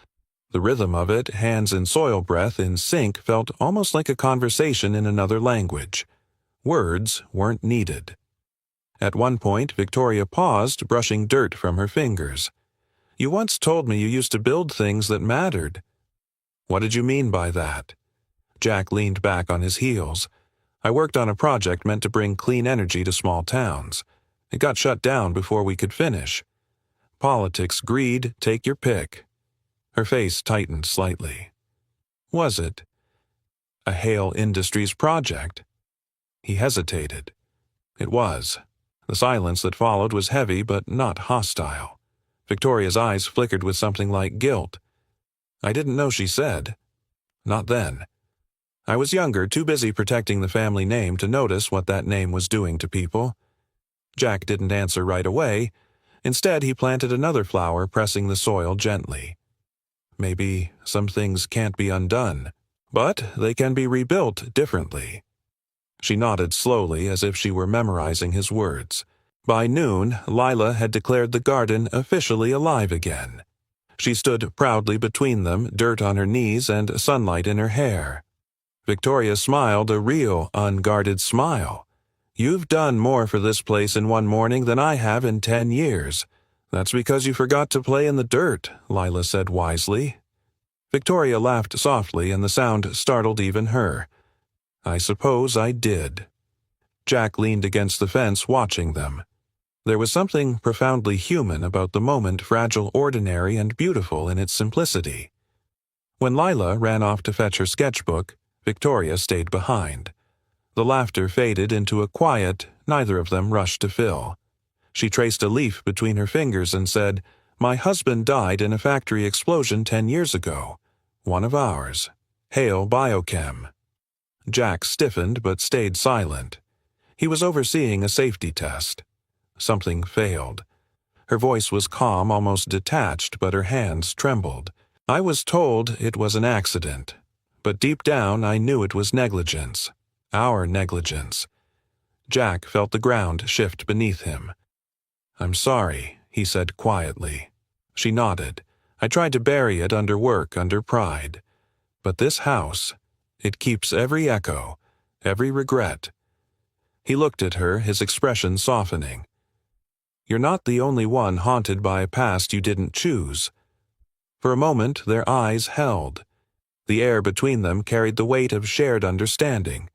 Speaker 1: The rhythm of it, hands and soil breath in sync, felt almost like a conversation in another language. Words weren't needed. At one point, Victoria paused, brushing dirt from her fingers. "You once told me you used to build things that mattered." "What did you mean by that?" Jack leaned back on his heels. "I worked on a project meant to bring clean energy to small towns. It got shut down before we could finish. politics, greed, take your pick. Her face tightened slightly. Was it a Hale Industries project? He hesitated. It was. The silence that followed was heavy but not hostile. Victoria's eyes flickered with something like guilt. I didn't know, she said. Not then. I was younger, too busy protecting the family name to notice what that name was doing to people. Jack didn't answer right away. Instead, he planted another flower, pressing the soil gently. Maybe some things can't be undone, but they can be rebuilt differently. She nodded slowly as if she were memorizing his words. By noon, Lila had declared the garden officially alive again. She stood proudly between them, dirt on her knees and sunlight in her hair. Victoria smiled, a real, unguarded smile. You've done more for this place in one morning than I have in 10 years. That's because you forgot to play in the dirt, Lila said wisely. Victoria laughed softly, and the sound startled even her. I suppose I did. Jack leaned against the fence, watching them. There was something profoundly human about the moment, fragile, ordinary, and beautiful in its simplicity. When Lila ran off to fetch her sketchbook, Victoria stayed behind. The laughter faded into a quiet neither of them rushed to fill. She traced a leaf between her fingers and said, My husband died in a factory explosion 10 years ago. One of ours. Hale Biochem. Jack stiffened but stayed silent. He was overseeing a safety test. Something failed. Her voice was calm, almost detached, but her hands trembled. I was told it was an accident, but deep down I knew it was negligence. Our negligence. Jack felt the ground shift beneath him. I'm sorry, he said quietly. She nodded. I tried to bury it under work, under pride. But this house, it keeps every echo, every regret. He looked at her, his expression softening. You're not the only one haunted by a past you didn't choose. For a moment, their eyes held. The air between them carried the weight of shared understanding.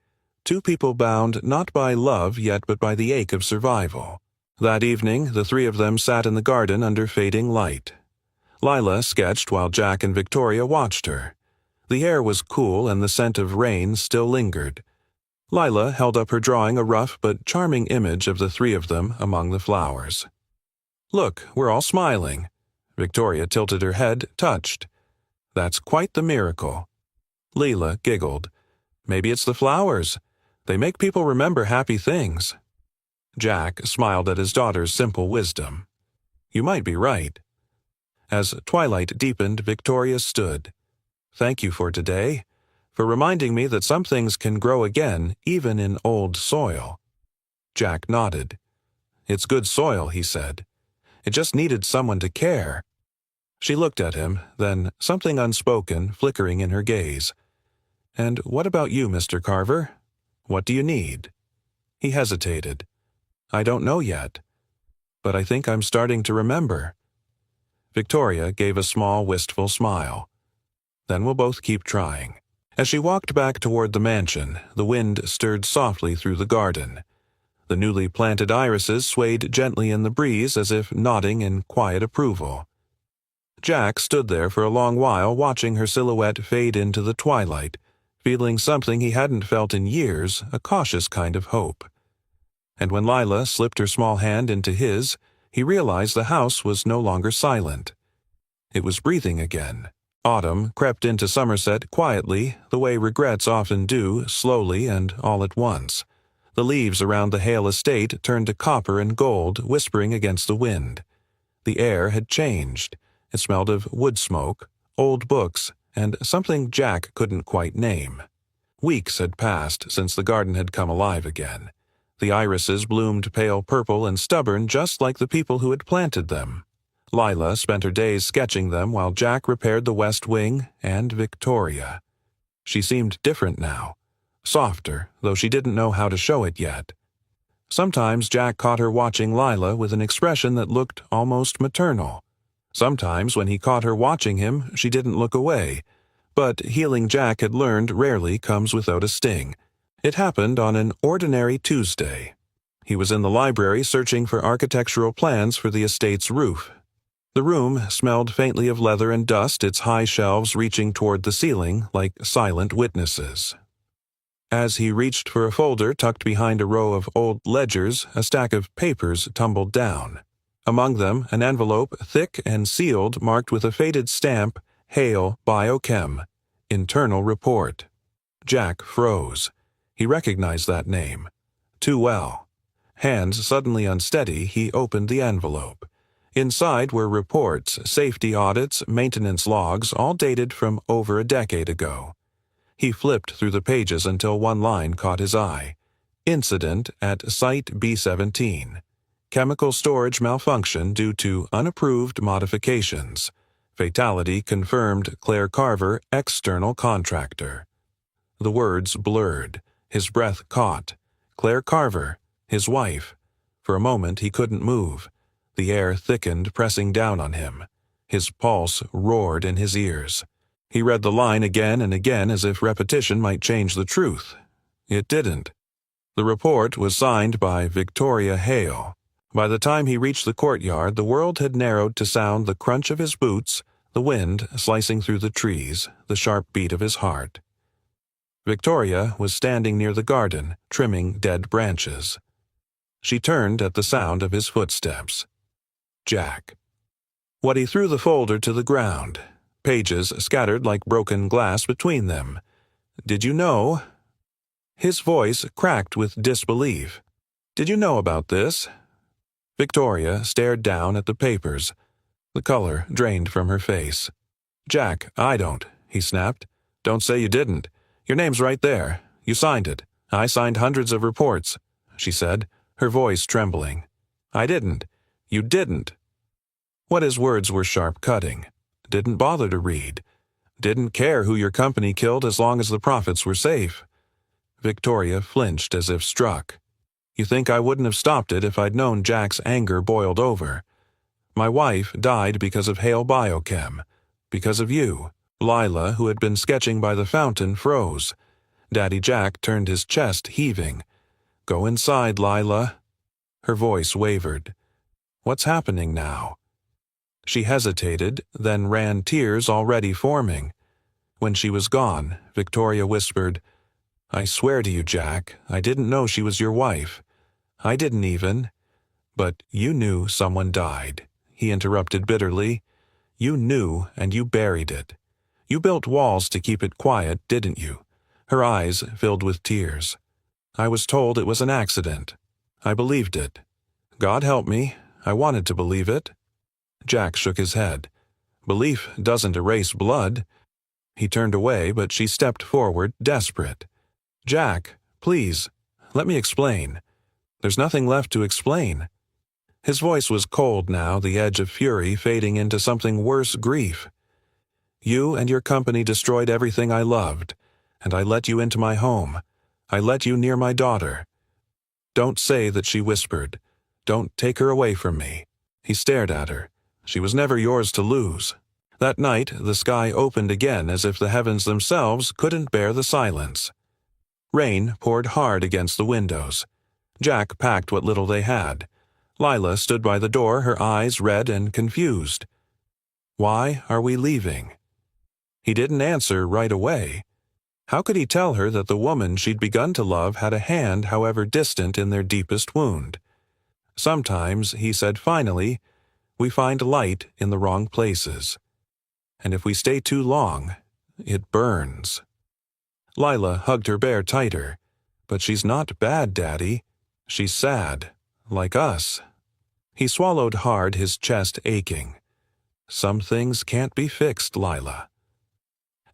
Speaker 1: Two people bound not by love yet but by the ache of survival. That evening, the three of them sat in the garden under fading light. Lila sketched while Jack and Victoria watched her. The air was cool and the scent of rain still lingered. Lila held up her drawing, a rough but charming image of the three of them among the flowers. Look, we're all smiling. Victoria tilted her head, touched. That's quite the miracle. Leela giggled. Maybe it's the flowers. They make people remember happy things. Jack smiled at his daughter's simple wisdom. You might be right. As twilight deepened, Victoria stood. Thank you for today, for reminding me that some things can grow again, even in old soil. Jack nodded. It's good soil, he said. It just needed someone to care. She looked at him, then something unspoken flickering in her gaze. And what about you, Mr. Carver? What do you need? He hesitated. I don't know yet, but I think I'm starting to remember. Victoria gave a small, wistful smile. Then we'll both keep trying. As she walked back toward the mansion, the wind stirred softly through the garden. The newly planted irises swayed gently in the breeze as if nodding in quiet approval. Jack stood there for a long while, watching her silhouette fade into the twilight, feeling something he hadn't felt in years, a cautious kind of hope. And when Lila slipped her small hand into his, he realized the house was no longer silent. It was breathing again. Autumn crept into Somerset quietly, the way regrets often do, slowly and all at once. The leaves around the Hale estate turned to copper and gold, whispering against the wind. The air had changed. It smelled of wood smoke, old books, and something Jack couldn't quite name. Weeks had passed since the garden had come alive again. The irises bloomed pale purple and stubborn, just like the people who had planted them. Lila spent her days sketching them while Jack repaired the west wing and Victoria. She seemed different now, softer, though she didn't know how to show it yet. Sometimes Jack caught her watching Lila with an expression that looked almost maternal. Sometimes when he caught her watching him, she didn't look away. But healing Jack had learned rarely comes without a sting. It happened on an ordinary Tuesday. He was in the library searching for architectural plans for the estate's roof. The room smelled faintly of leather and dust, its high shelves reaching toward the ceiling like silent witnesses. As he reached for a folder tucked behind a row of old ledgers, a stack of papers tumbled down. Among them, an envelope, thick and sealed, marked with a faded stamp, Hale Biochem, Internal Report. Jack froze. He recognized that name. Too well. Hands suddenly unsteady, he opened the envelope. Inside were reports, safety audits, maintenance logs, all dated from over a decade ago. He flipped through the pages until one line caught his eye. Incident at Site B17. Chemical storage malfunction due to unapproved modifications. Fatality confirmed Claire Carver, external contractor. The words blurred. His breath caught. Claire Carver, his wife. For a moment he couldn't move. The air thickened, pressing down on him. His pulse roared in his ears. He read the line again and again as if repetition might change the truth. It didn't. The report was signed by Victoria Hale. By the time he reached the courtyard, the world had narrowed to sound the crunch of his boots, the wind slicing through the trees, the sharp beat of his heart. Victoria was standing near the garden, trimming dead branches. She turned at the sound of his footsteps. Jack. He threw the folder to the ground. Pages scattered like broken glass between them. Did you know? His voice cracked with disbelief. Did you know about this? Victoria stared down at the papers. The color drained from her face. Jack, I don't, he snapped. Don't say you didn't. Your name's right there. You signed it. I signed hundreds of reports, she said, her voice trembling. I didn't. You didn't. His words were sharp-cutting. Didn't bother to read. Didn't care who your company killed as long as the profits were safe. Victoria flinched as if struck. You think I wouldn't have stopped it if I'd known Jack's anger boiled over. My wife died because of Hale Biochem. Because of you. Lila, who had been sketching by the fountain, froze. Daddy Jack turned his chest, heaving. Go inside, Lila. Her voice wavered. What's happening now? She hesitated, then ran tears already forming. When she was gone, Victoria whispered, I swear to you, Jack, I didn't know she was your wife. I didn't even. But you knew someone died, he interrupted bitterly. You knew, and you buried it. You built walls to keep it quiet, didn't you? Her eyes filled with tears. I was told it was an accident. I believed it. God help me, I wanted to believe it. Jack shook his head. Belief doesn't erase blood. He turned away, but she stepped forward, desperate. Jack, please, let me explain. There's nothing left to explain. His voice was cold now, the edge of fury fading into something worse, grief. You and your company destroyed everything I loved, and I let you into my home. I let you near my daughter. Don't say that, she whispered. Don't take her away from me. He stared at her. She was never yours to lose. That night, the sky opened again as if the heavens themselves couldn't bear the silence. Rain poured hard against the windows. Jack packed what little they had. Lila stood by the door, her eyes red and confused. Why are we leaving? He didn't answer right away. How could he tell her that the woman she'd begun to love had a hand, however distant, in their deepest wound? Sometimes, he said finally, we find light in the wrong places. And if we stay too long, it burns. Lila hugged her bear tighter. But she's not bad, Daddy. She's sad, like us. He swallowed hard, his chest aching. Some things can't be fixed, Lila.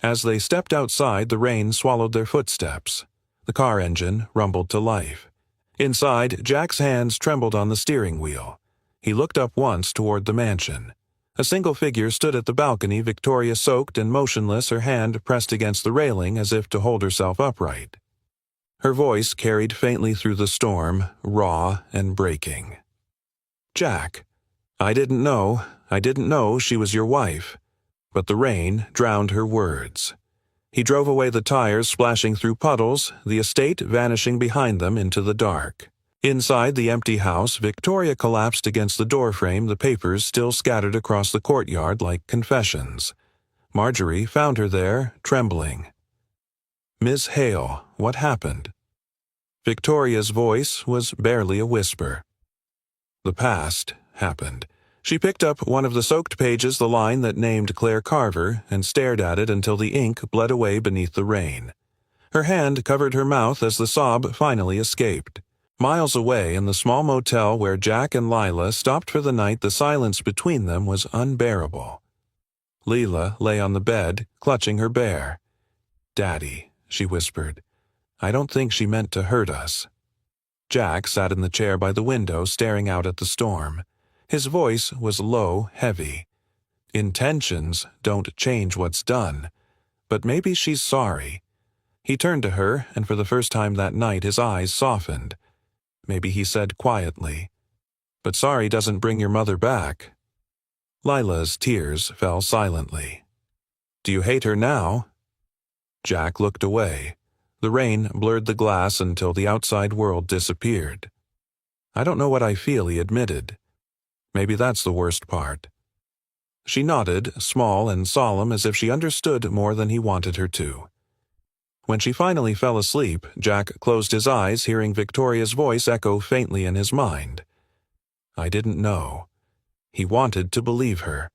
Speaker 1: As they stepped outside, the rain swallowed their footsteps. The car engine rumbled to life. Inside, Jack's hands trembled on the steering wheel. He looked up once toward the mansion. A single figure stood at the balcony, Victoria soaked and motionless, her hand pressed against the railing as if to hold herself upright. Her voice carried faintly through the storm, raw and breaking. Jack, I didn't know she was your wife. But the rain drowned her words. He drove away the tires splashing through puddles, the estate vanishing behind them into the dark. Inside the empty house, Victoria collapsed against the doorframe, the papers still scattered across the courtyard like confessions. Marjorie found her there, trembling. "Miss Hale, what happened?" Victoria's voice was barely a whisper. "The past happened." She picked up one of the soaked pages, the line that named Claire Carver, and stared at it until the ink bled away beneath the rain. Her hand covered her mouth as the sob finally escaped. Miles away in the small motel where Jack and Lila stopped for the night, the silence between them was unbearable. Leela lay on the bed, clutching her bear. "Daddy," she whispered. "I don't think she meant to hurt us." Jack sat in the chair by the window, staring out at the storm. His voice was low, heavy. "Intentions don't change what's done. But maybe she's sorry." He turned to her, and for the first time that night his eyes softened. Maybe he said quietly, "But sorry doesn't bring your mother back." Lila's tears fell silently. "Do you hate her now?" Jack looked away. The rain blurred the glass until the outside world disappeared. "I don't know what I feel," he admitted. "Maybe that's the worst part." She nodded, small and solemn, as if she understood more than he wanted her to. When she finally fell asleep, Jack closed his eyes, hearing Victoria's voice echo faintly in his mind. "I didn't know." He wanted to believe her.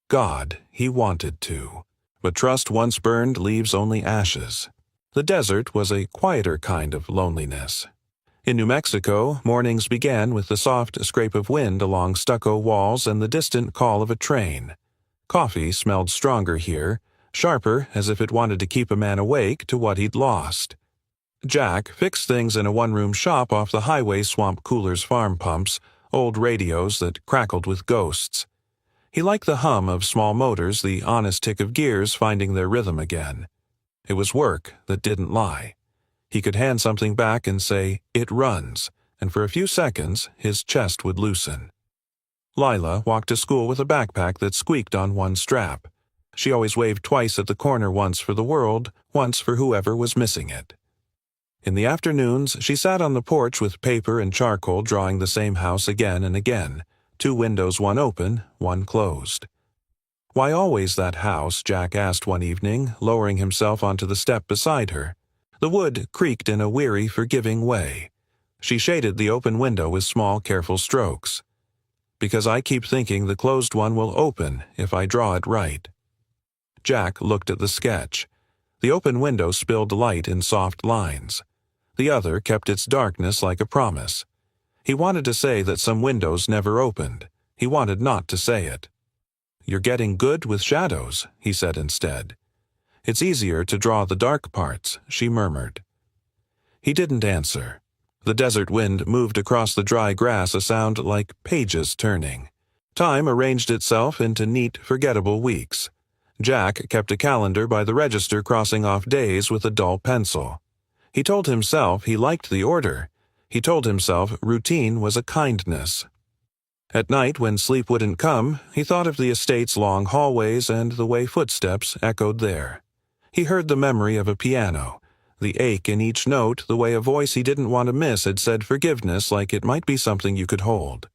Speaker 1: God, he wanted to. But trust once burned leaves only ashes. The desert was a quieter kind of loneliness. In New Mexico, mornings began with the soft scrape of wind along stucco walls and the distant call of a train. Coffee smelled stronger here, sharper, as if it wanted to keep a man awake to what he'd lost. Jack fixed things in a one-room shop off the highway, swamp coolers, farm pumps, old radios that crackled with ghosts. He liked the hum of small motors, the honest tick of gears finding their rhythm again. It was work that didn't lie. He could hand something back and say, "It runs," and for a few seconds his chest would loosen. Lila walked to school with a backpack that squeaked on one strap. She always waved twice at the corner, once for the world, once for whoever was missing it. In the afternoons, she sat on the porch with paper and charcoal, drawing the same house again and again, 2 windows, one open, one closed. "Why always that house?" Jack asked one evening, lowering himself onto the step beside her. The wood creaked in a weary, forgiving way. She shaded the open window with small, careful strokes. "Because I keep thinking the closed one will open if I draw it right." Jack looked at the sketch. The open window spilled light in soft lines. The other kept its darkness like a promise. He wanted to say that some windows never opened. He wanted not to say it. "You're getting good with shadows," he said instead. "It's easier to draw the dark parts," she murmured. He didn't answer. The desert wind moved across the dry grass, a sound like pages turning. Time arranged itself into neat, forgettable weeks. Jack kept a calendar by the register, crossing off days with a dull pencil. He told himself he liked the order. He told himself routine was a kindness. At night, when sleep wouldn't come, he thought of the estate's long hallways and the way footsteps echoed there. He heard the memory of a piano, the ache in each note, the way a voice he didn't want to miss had said forgiveness like it might be something you could hold.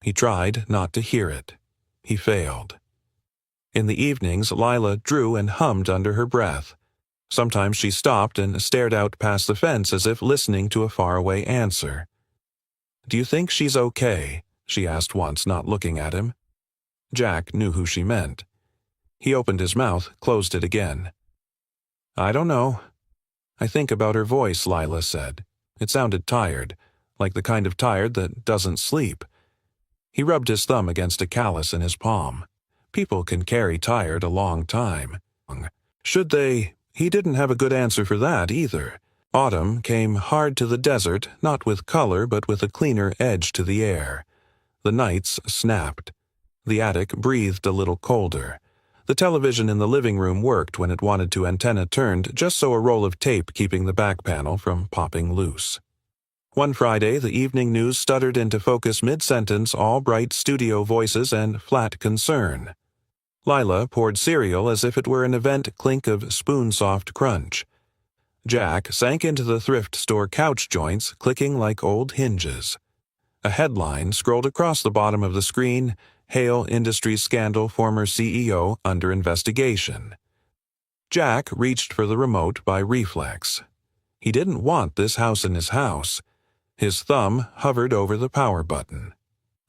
Speaker 1: He tried not to hear it. He failed. In the evenings, Lila drew and hummed under her breath. Sometimes she stopped and stared out past the fence as if listening to a faraway answer. "Do you think she's okay?" she asked once, not looking at him. Jack knew who she meant. He opened his mouth, closed it again. "I don't know." "I think about her voice," Lila said. It sounded tired, like the kind of tired that doesn't sleep. He rubbed his thumb against a callus in his palm. People can carry tired a long time. Should they? He didn't have a good answer for that either. Autumn came hard to the desert, not with color but with a cleaner edge to the air. The nights snapped. The attic breathed a little colder. The television in the living room worked when it wanted to, antenna turned, just so a roll of tape keeping the back panel from popping loose. One Friday, the evening news stuttered into focus mid-sentence, all bright studio voices and flat concern. Lila poured cereal as if it were an event clink of spoon-soft crunch. Jack sank into the thrift store couch joints, clicking like old hinges. A headline scrolled across the bottom of the screen, Hale Industries Scandal Former CEO Under Investigation. Jack reached for the remote by reflex. He didn't want this house in his house. His thumb hovered over the power button.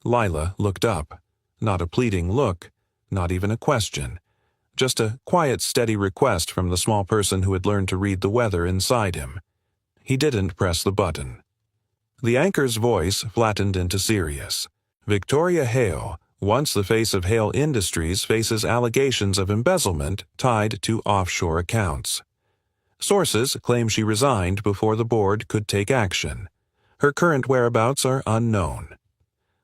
Speaker 1: Lila looked up. Not a pleading look, not even a question. Just a quiet, steady request from the small person who had learned to read the weather inside him. He didn't press the button. The anchor's voice flattened into serious. Victoria Hale, once the face of Hale Industries, faces allegations of embezzlement tied to offshore accounts. Sources claim she resigned before the board could take action. Her current whereabouts are unknown.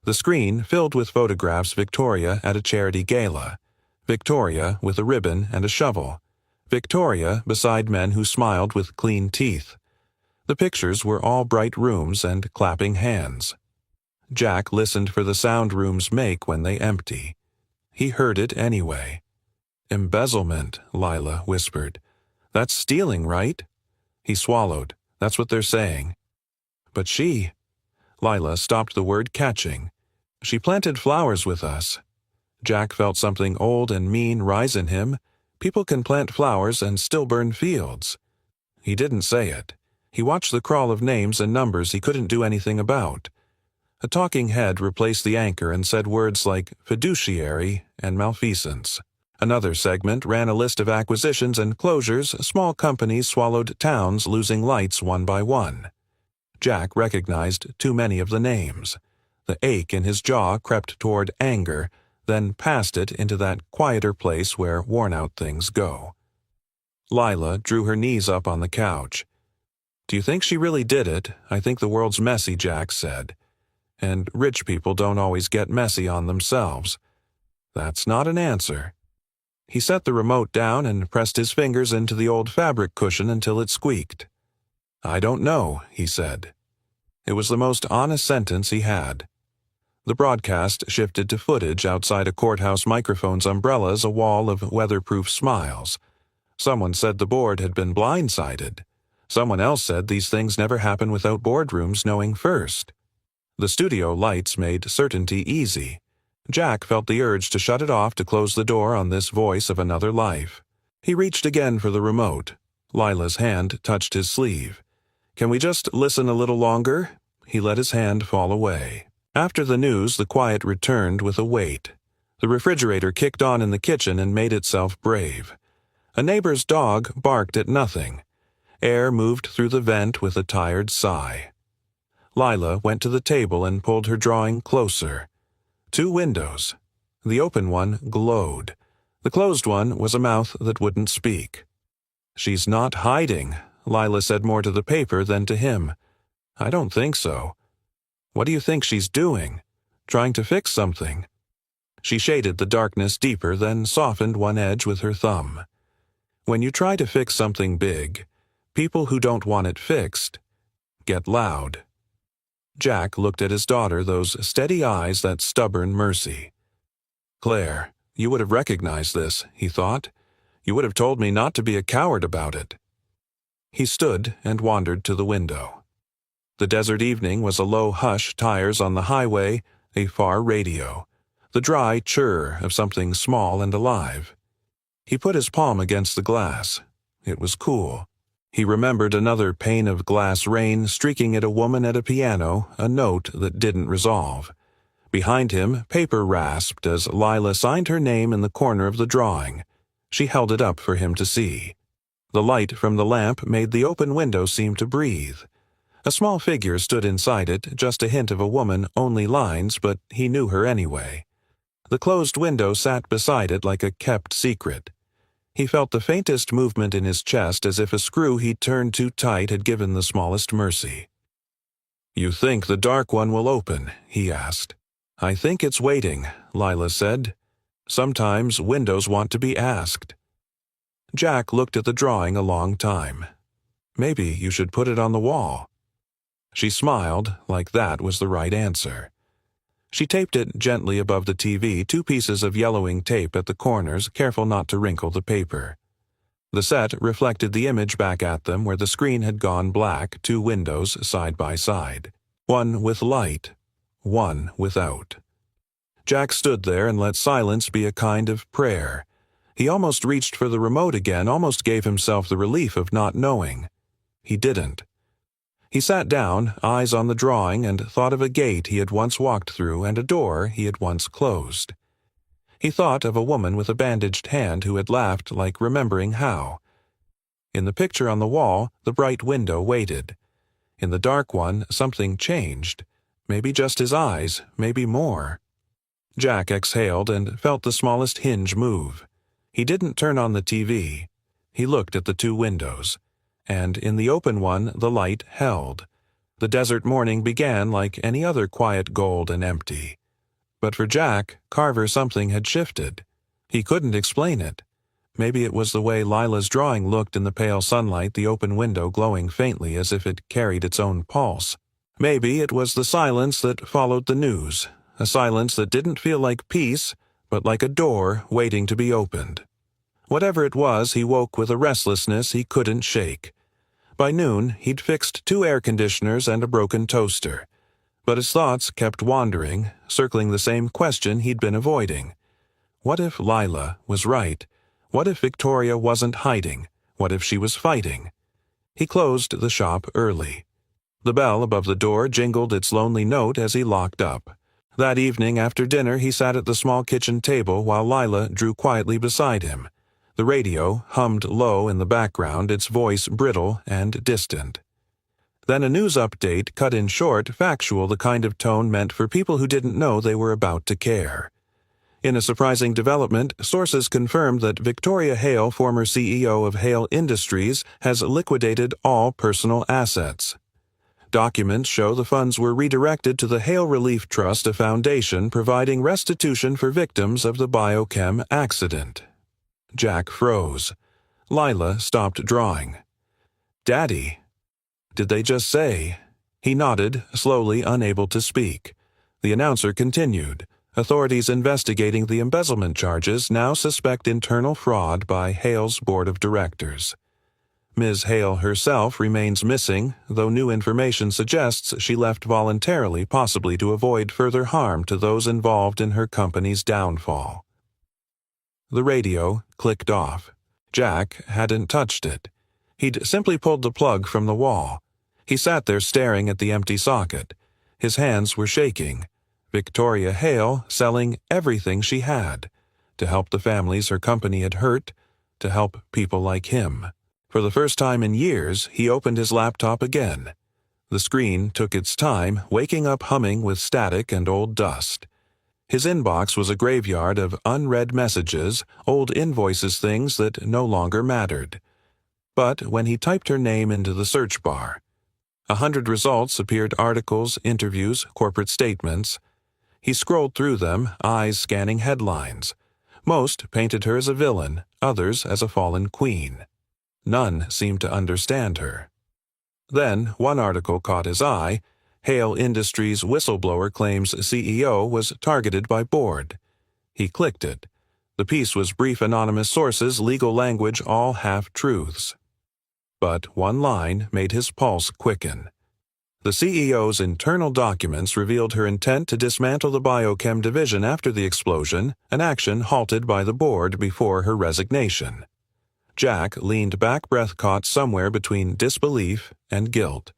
Speaker 1: The screen filled with photographs Victoria at a charity gala. Victoria with a ribbon and a shovel. Victoria beside men who smiled with clean teeth. The pictures were all bright rooms and clapping hands. Jack listened for the sound rooms make when they empty. He heard it anyway. Embezzlement, Lila whispered. That's stealing, right? He swallowed. That's what they're saying. But she... Lila stopped the word catching. She planted flowers with us. Jack felt something old and mean rise in him. People can plant flowers and still burn fields. He didn't say it. He watched the crawl of names and numbers he couldn't do anything about. A talking head replaced the anchor and said words like fiduciary and malfeasance. Another segment ran a list of acquisitions and closures. Small companies swallowed towns, losing lights one by one. Jack recognized too many of the names. The ache in his jaw crept toward anger, then past it into that quieter place where worn-out things go. Lila drew her knees up on the couch. "Do you think she really did it? I think the world's messy," Jack said. "And rich people don't always get messy on themselves." "That's not an answer." He set the remote down and pressed his fingers into the old fabric cushion until it squeaked. "I don't know," he said. It was the most honest sentence he had. The broadcast shifted to footage outside a courthouse microphone's umbrellas, a wall of weatherproof smiles. Someone said the board had been blindsided. Someone else said these things never happen without boardrooms knowing first. The studio lights made certainty easy. Jack felt the urge to shut it off to close the door on this voice of another life. He reached again for the remote. Lila's hand touched his sleeve. "Can we just listen a little longer?" He let his hand fall away. After the news, the quiet returned with a weight. The refrigerator kicked on in the kitchen and made itself brave. A neighbor's dog barked at nothing. Air moved through the vent with a tired sigh. Lila went to the table and pulled her drawing closer. 2 windows. The open one glowed. The closed one was a mouth that wouldn't speak. "She's not hiding," Lila said more to the paper than to him. "I don't think so." "What do you think she's doing? Trying to fix something?" She shaded the darkness deeper, then softened one edge with her thumb. "When you try to fix something big, people who don't want it fixed get loud." Jack looked at his daughter, those steady eyes, that stubborn mercy. "Claire, you would have recognized this," he thought. "You would have told me not to be a coward about it." He stood and wandered to the window. The desert evening was a low hush, tires on the highway, a far radio, the dry churr of something small and alive. He put his palm against the glass. It was cool. He remembered another pane of glass rain streaking at a woman at a piano, a note that didn't resolve. Behind him, paper rasped as Lila signed her name in the corner of the drawing. She held it up for him to see. The light from the lamp made the open window seem to breathe. A small figure stood inside it, just a hint of a woman, only lines, but he knew her anyway. The closed window sat beside it like a kept secret. He felt the faintest movement in his chest, as if a screw he'd turned too tight had given the smallest mercy. "You think the dark one will open?" he asked. "I think it's waiting," Lila said. "Sometimes windows want to be asked." Jack looked at the drawing a long time. "Maybe you should put it on the wall." She smiled, like that was the right answer. She taped it gently above the TV, 2 pieces of yellowing tape at the corners, careful not to wrinkle the paper. The set reflected the image back at them where the screen had gone black, 2 windows side by side. One with light, one without. Jack stood there and let silence be a kind of prayer. He almost reached for the remote again, almost gave himself the relief of not knowing. He didn't. He sat down, eyes on the drawing, and thought of a gate he had once walked through and a door he had once closed. He thought of a woman with a bandaged hand who had laughed like remembering how. In the picture on the wall, the bright window waited. In the dark one, something changed. Maybe just his eyes, maybe more. Jack exhaled and felt the smallest hinge move. He didn't turn on the TV. He looked at the 2 windows, and in the open one the light held. The desert morning began like any other quiet gold and empty. But for Jack, Carver, something had shifted. He couldn't explain it. Maybe it was the way Lila's drawing looked in the pale sunlight, the open window glowing faintly as if it carried its own pulse. Maybe it was the silence that followed the news, a silence that didn't feel like peace, but like a door waiting to be opened. Whatever it was, he woke with a restlessness he couldn't shake. By noon, he'd fixed 2 air conditioners and a broken toaster. But his thoughts kept wandering, circling the same question he'd been avoiding. What if Lila was right? What if Victoria wasn't hiding? What if she was fighting? He closed the shop early. The bell above the door jingled its lonely note as he locked up. That evening after dinner he sat at the small kitchen table while Lila drew quietly beside him. The radio hummed low in the background, its voice brittle and distant. Then a news update cut in short, factual, the kind of tone meant for people who didn't know they were about to care. In a surprising development, sources confirmed that Victoria Hale, former CEO of Hale Industries, has liquidated all personal assets. Documents show the funds were redirected to the Hale Relief Trust, a foundation providing restitution for victims of the biochem accident. Jack froze. Lila stopped drawing. "Daddy, did they just say?" He nodded, slowly, unable to speak. The announcer continued. Authorities investigating the embezzlement charges now suspect internal fraud by Hale's board of directors. Ms. Hale herself remains missing, though new information suggests she left voluntarily, possibly to avoid further harm to those involved in her company's downfall. The radio clicked off. Jack hadn't touched it. He'd simply pulled the plug from the wall. He sat there staring at the empty socket. His hands were shaking. Victoria Hale selling everything she had, to help the families her company had hurt, to help people like him. For the first time in years, he opened his laptop again. The screen took its time, waking up humming with static and old dust. His inbox was a graveyard of unread messages, old invoices, things that no longer mattered. But when he typed her name into the search bar, 100 results appeared: articles, interviews, corporate statements. He scrolled through them, eyes scanning headlines. Most painted her as a villain, others as a fallen queen. None seemed to understand her. Then one article caught his eye. Hale Industries whistleblower claims CEO was targeted by board. He clicked it. The piece was brief: anonymous sources, legal language, all half-truths. But one line made his pulse quicken. The CEO's internal documents revealed her intent to dismantle the biochem division after the explosion, an action halted by the board before her resignation. Jack leaned back, breath caught somewhere between disbelief and guilt.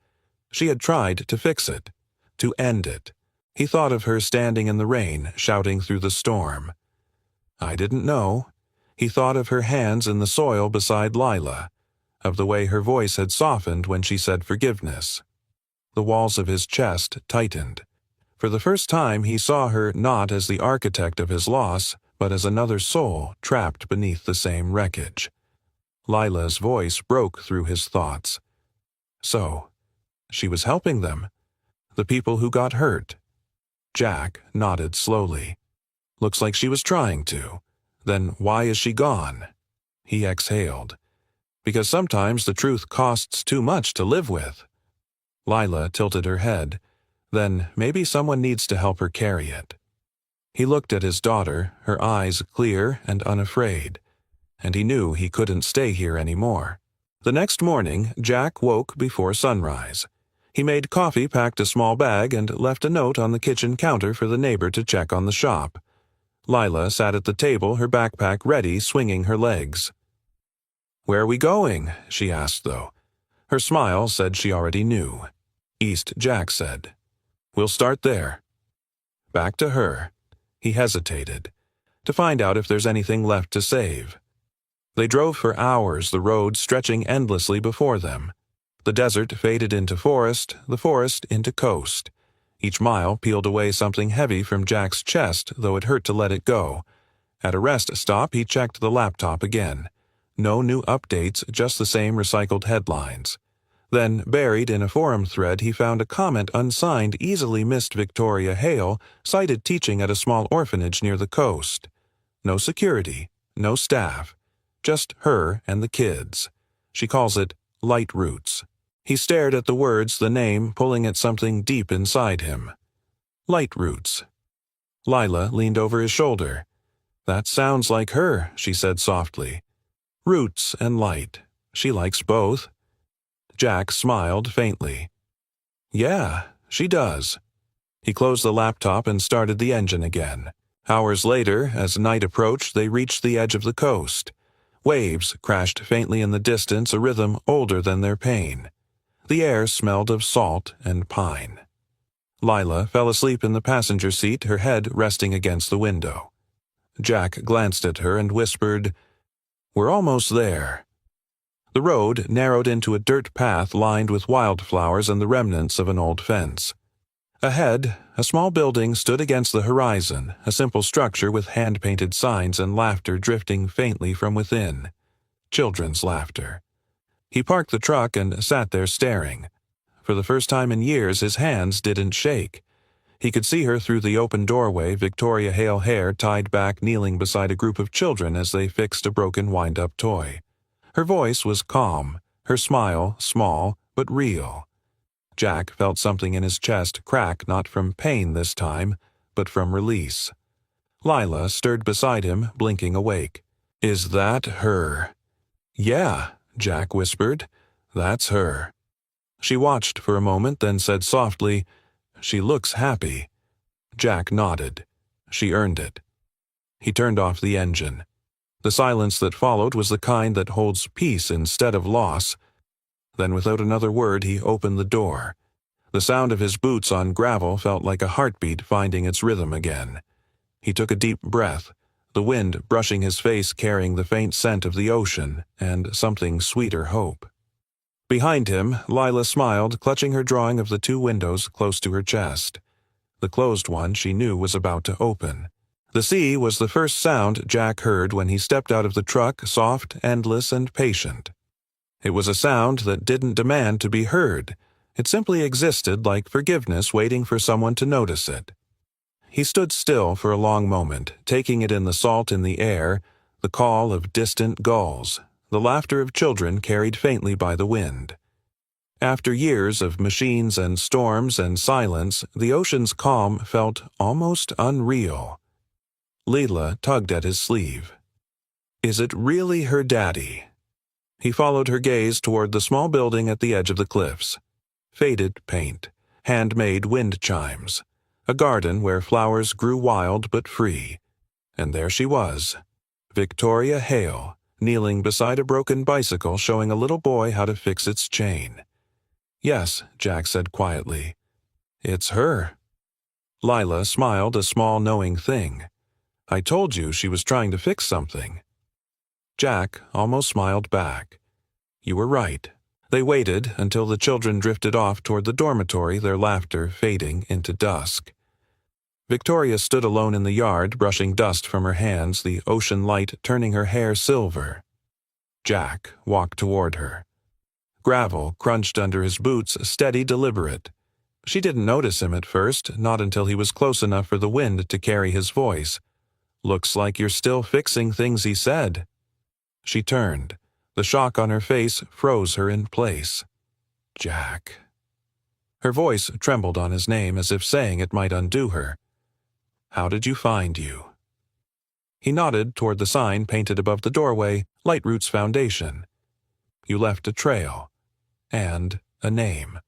Speaker 1: She had tried to fix it, to end it. He thought of her standing in the rain, shouting through the storm. "I didn't know." He thought of her hands in the soil beside Lila, of the way her voice had softened when she said forgiveness. The walls of his chest tightened. For the first time he saw her not as the architect of his loss, but as another soul trapped beneath the same wreckage. Lila's voice broke through his thoughts. So, she was helping them, the people who got hurt. Jack nodded slowly. Looks like she was trying to. Then why is she gone? He exhaled. Because sometimes the truth costs too much to live with. Lila tilted her head. Then maybe someone needs to help her carry it. He looked at his daughter, her eyes clear and unafraid. and he knew he couldn't stay here anymore. The next morning, Jack woke before sunrise. He made coffee, packed a small bag, and left a note on the kitchen counter for the neighbor to check on the shop. Lila sat at the table, her backpack ready, swinging her legs. "Where are we going?" she asked, though. Her smile said she already knew. "East," Jack said. "We'll start there." Back to her. He hesitated, to find out if there's anything left to save. They drove for hours, the road stretching endlessly before them. The desert faded into forest, the forest into coast. Each mile peeled away something heavy from Jack's chest, though it hurt to let it go. At a rest stop, he checked the laptop again. No new updates, just the same recycled headlines. Then, buried in a forum thread, he found a comment unsigned, easily missed Victoria Hale, cited teaching at a small orphanage near the coast. No security, no staff, just her and the kids. She calls it Light Roots. He stared at the words, the name, pulling at something deep inside him. Light Roots. Lila leaned over his shoulder. "That sounds like her," she said softly. "Roots and light. She likes both." Jack smiled faintly. "Yeah, she does." He closed the laptop and started the engine again. Hours later, as night approached, they reached the edge of the coast. Waves crashed faintly in the distance, a rhythm older than their pain. The air smelled of salt and pine. Lila fell asleep in the passenger seat, her head resting against the window. Jack glanced at her and whispered, "We're almost there." The road narrowed into a dirt path lined with wildflowers and the remnants of an old fence. Ahead, a small building stood against the horizon, a simple structure with hand-painted signs and laughter drifting faintly from within. Children's laughter. He parked the truck and sat there staring. For the first time in years, his hands didn't shake. He could see her through the open doorway, Victoria Hale hair tied back, kneeling beside a group of children as they fixed a broken wind-up toy. Her voice was calm, her smile small but real. Jack felt something in his chest crack, not from pain this time, but from release. Lila stirred beside him, blinking awake. "Is that her?" "Yeah," Jack whispered. "That's her." She watched for a moment, then said softly, "She looks happy." Jack nodded. She earned it. He turned off the engine. The silence that followed was the kind that holds peace instead of loss. Then without another word he opened the door. The sound of his boots on gravel felt like a heartbeat finding its rhythm again. He took a deep breath, the wind brushing his face carrying the faint scent of the ocean and something sweeter hope. Behind him, Lila smiled, clutching her drawing of the two windows close to her chest. The closed one she knew was about to open. The sea was the first sound Jack heard when he stepped out of the truck, soft, endless, and patient. It was a sound that didn't demand to be heard. It simply existed like forgiveness waiting for someone to notice it. He stood still for a long moment, taking it in the salt in the air, the call of distant gulls, the laughter of children carried faintly by the wind. After years of machines and storms and silence, the ocean's calm felt almost unreal. Lila tugged at his sleeve. "Is it really her daddy?" He followed her gaze toward the small building at the edge of the cliffs. Faded paint, handmade wind chimes, a garden where flowers grew wild but free. And there she was, Victoria Hale, kneeling beside a broken bicycle showing a little boy how to fix its chain. "Yes," Jack said quietly. "It's her." Lila smiled, a small knowing thing. "I told you she was trying to fix something." Jack almost smiled back. "You were right." They waited until the children drifted off toward the dormitory, their laughter fading into dusk. Victoria stood alone in the yard, brushing dust from her hands, the ocean light turning her hair silver. Jack walked toward her. Gravel crunched under his boots, steady, deliberate. She didn't notice him at first, not until he was close enough for the wind to carry his voice. "Looks like you're still fixing things," he said. She turned. The shock on her face froze her in place. "Jack." Her voice trembled on his name as if saying it might undo her. "How did you find you?" He nodded toward the sign painted above the doorway, Lightroot's Foundation. You left a trail. And a name.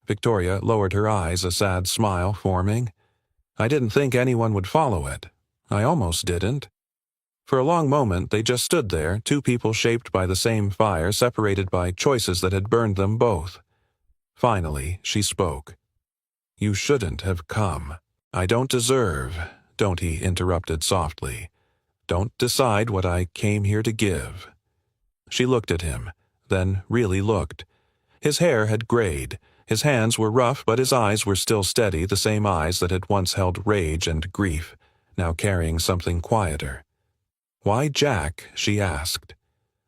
Speaker 1: Victoria lowered her eyes, a sad smile forming. I didn't think anyone would follow it. I almost didn't. For a long moment they just stood there, two people shaped by the same fire, separated by choices that had burned them both. Finally, she spoke. You shouldn't have come. I don't deserve, don't he interrupted softly. Don't decide what I came here to give. She looked at him, then really looked. His hair had grayed. His hands were rough, but his eyes were still steady, the same eyes that had once held rage and grief, now carrying something quieter. Why Jack? She asked.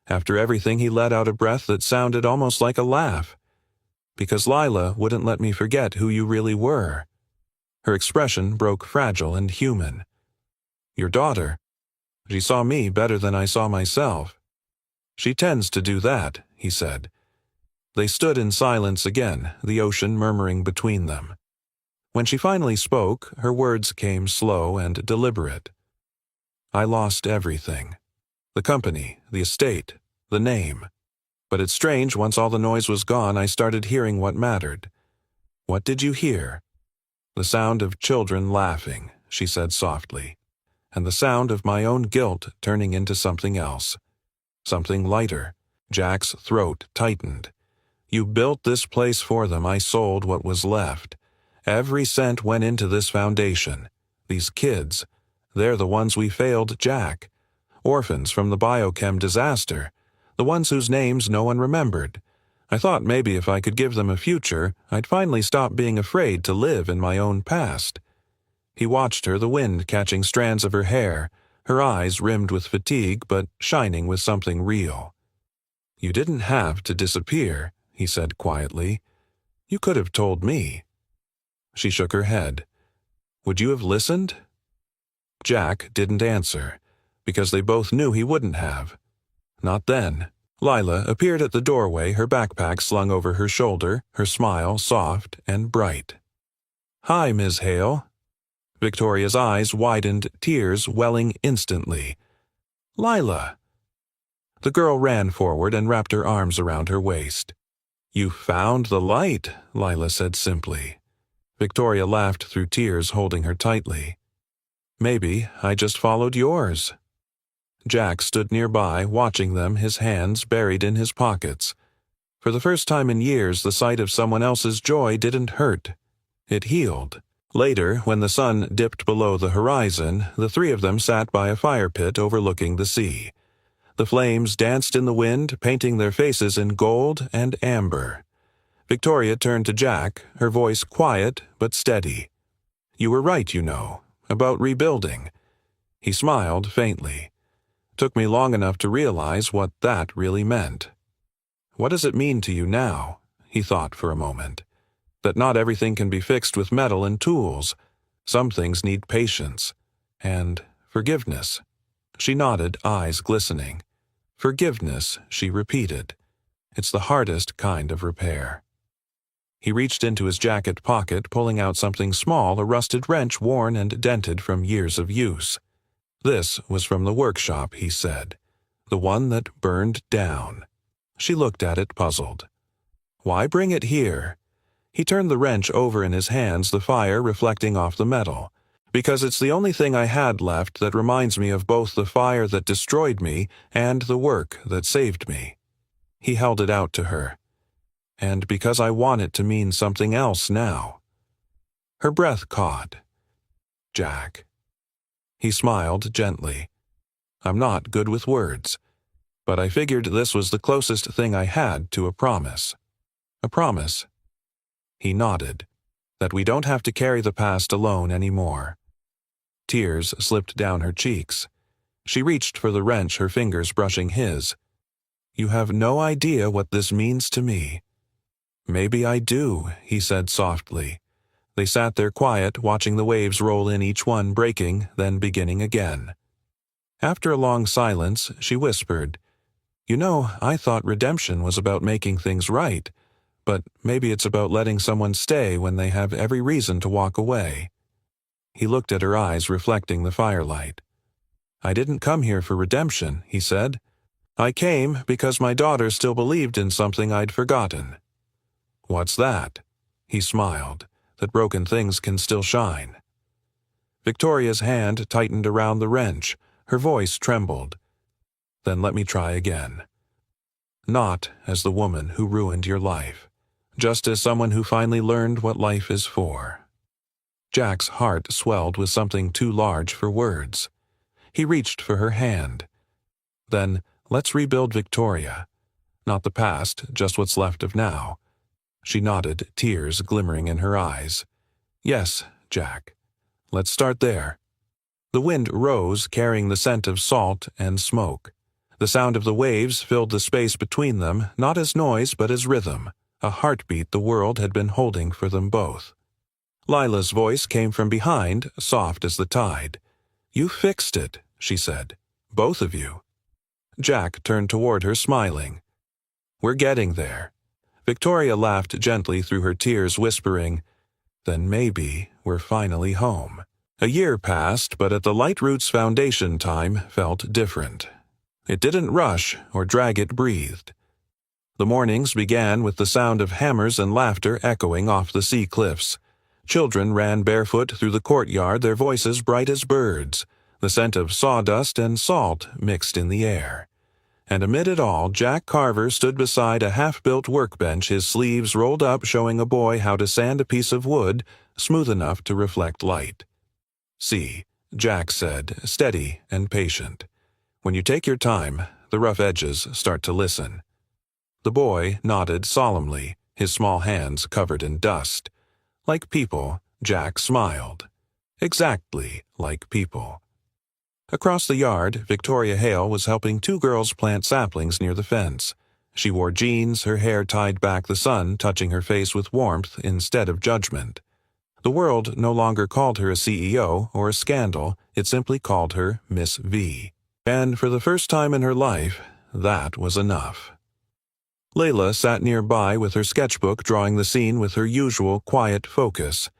Speaker 1: After everything, he let out a breath that sounded almost like a laugh. Because Lila wouldn't let me forget who you really were. Her expression broke fragile and human. Your daughter. She saw me better than I saw myself. She tends to do that, he said. They stood in silence again, the ocean murmuring between them. When she finally spoke, her words came slow and deliberate. I lost everything. The company, the estate, the name. But it's strange, once all the noise was gone, I started hearing what mattered. What did you hear? The sound of children laughing, she said softly, and the sound of my own guilt turning into something else. Something lighter. Jack's throat tightened. You built this place for them. I sold what was left. Every cent went into this foundation. These kids, they're the ones we failed Jack. Orphans from the biochem disaster. The ones whose names no one remembered. I thought maybe if I could give them a future, I'd finally stop being afraid to live in my own past. He watched her, the wind catching strands of her hair, her eyes rimmed with fatigue but shining with something real. You didn't have to disappear, he said quietly. You could have told me. She shook her head. Would you have listened? Jack didn't answer, because they both knew he wouldn't have. Not then. Lila appeared at the doorway, her backpack slung over her shoulder, her smile soft and bright. Hi, Ms. Hale. Victoria's eyes widened, tears welling instantly. Lila. The girl ran forward and wrapped her arms around her waist. You found the light, Lila said simply. Victoria laughed through tears, holding her tightly. Maybe I just followed yours. Jack stood nearby, watching them, his hands buried in his pockets. For the first time in years, the sight of someone else's joy didn't hurt. It healed. Later, when the sun dipped below the horizon, the three of them sat by a fire pit overlooking the sea. The flames danced in the wind, painting their faces in gold and amber. Victoria turned to Jack, her voice quiet but steady. You were right, you know, about rebuilding. He smiled faintly. Took me long enough to realize what that really meant. What does it mean to you now? He thought for a moment. That not everything can be fixed with metal and tools. Some things need patience. And forgiveness. She nodded, eyes glistening. Forgiveness, she repeated. It's the hardest kind of repair. He reached into his jacket pocket, pulling out something small, a rusted wrench worn and dented from years of use. This was from the workshop, he said. The one that burned down. She looked at it, puzzled. Why bring it here? He turned the wrench over in his hands, the fire reflecting off the metal. Because it's the only thing I had left that reminds me of both the fire that destroyed me and the work that saved me. He held it out to her. And because I want it to mean something else now. Her breath caught. Jack. He smiled gently. I'm not good with words, but I figured this was the closest thing I had to a promise. A promise. He nodded. That we don't have to carry the past alone anymore. Tears slipped down her cheeks. She reached for the wrench, her fingers brushing his. You have no idea what this means to me. Maybe I do, he said softly. They sat there quiet, watching the waves roll in, each one breaking, then beginning again. After a long silence, she whispered, You know, I thought redemption was about making things right, but maybe it's about letting someone stay when they have every reason to walk away. He looked at her eyes reflecting the firelight. "I didn't come here for redemption," he said. "I came because my daughter still believed in something I'd forgotten." "What's that?" He smiled. "That broken things can still shine." Victoria's hand tightened around the wrench. Her voice trembled. "Then let me try again. Not as the woman who ruined your life, just as someone who finally learned what life is for." Jack's heart swelled with something too large for words. He reached for her hand. "Then let's rebuild Victoria. Not the past, just what's left of now." She nodded, tears glimmering in her eyes. "Yes, Jack. Let's start there." The wind rose, carrying the scent of salt and smoke. The sound of the waves filled the space between them, not as noise but as rhythm, a heartbeat the world had been holding for them both. Lila's voice came from behind, soft as the tide. "You fixed it," she said. "Both of you." Jack turned toward her, smiling. "We're getting there." Victoria laughed gently through her tears, whispering, "Then maybe we're finally home." A year passed, but at the Light Roots Foundation time felt different. It didn't rush or drag, it breathed. The mornings began with the sound of hammers and laughter echoing off the sea cliffs. Children ran barefoot through the courtyard, their voices bright as birds. The scent of sawdust and salt mixed in the air. And amid it all, Jack Carver stood beside a half-built workbench, his sleeves rolled up, showing a boy how to sand a piece of wood smooth enough to reflect light. "See," Jack said, steady and patient. "When you take your time, the rough edges start to listen." The boy nodded solemnly, his small hands covered in dust. Like people, Jack smiled. Exactly like people. Across the yard, Victoria Hale was helping two girls plant saplings near the fence. She wore jeans, her hair tied back, the sun touching her face with warmth instead of judgment. The world no longer called her a CEO or a scandal, it simply called her Miss V. And for the first time in her life, that was enough. Layla sat nearby with her sketchbook, drawing the scene with her usual quiet focus.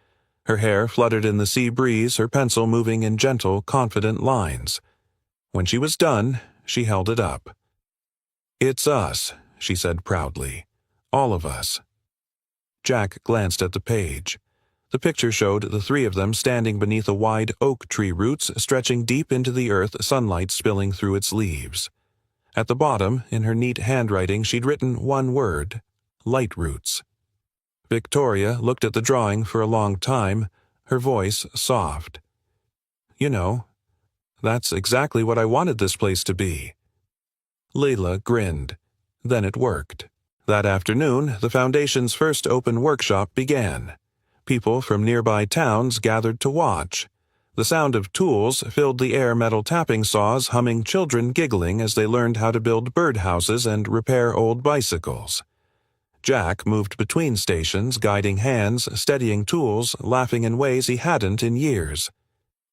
Speaker 1: Her hair fluttered in the sea breeze, her pencil moving in gentle, confident lines. When she was done, she held it up. "It's us," she said proudly. "All of us." Jack glanced at the page. The picture showed the three of them standing beneath a wide oak tree, roots stretching deep into the earth, sunlight spilling through its leaves. At the bottom, in her neat handwriting, she'd written one word: Light Roots. Victoria looked at the drawing for a long time, her voice soft. "You know, that's exactly what I wanted this place to be." Layla grinned. Then it worked. That afternoon, the Foundation's first open workshop began. People from nearby towns gathered to watch. The sound of tools filled the air, metal tapping saws humming, children giggling as they learned how to build birdhouses and repair old bicycles. Jack moved between stations, guiding hands, steadying tools, laughing in ways he hadn't in years.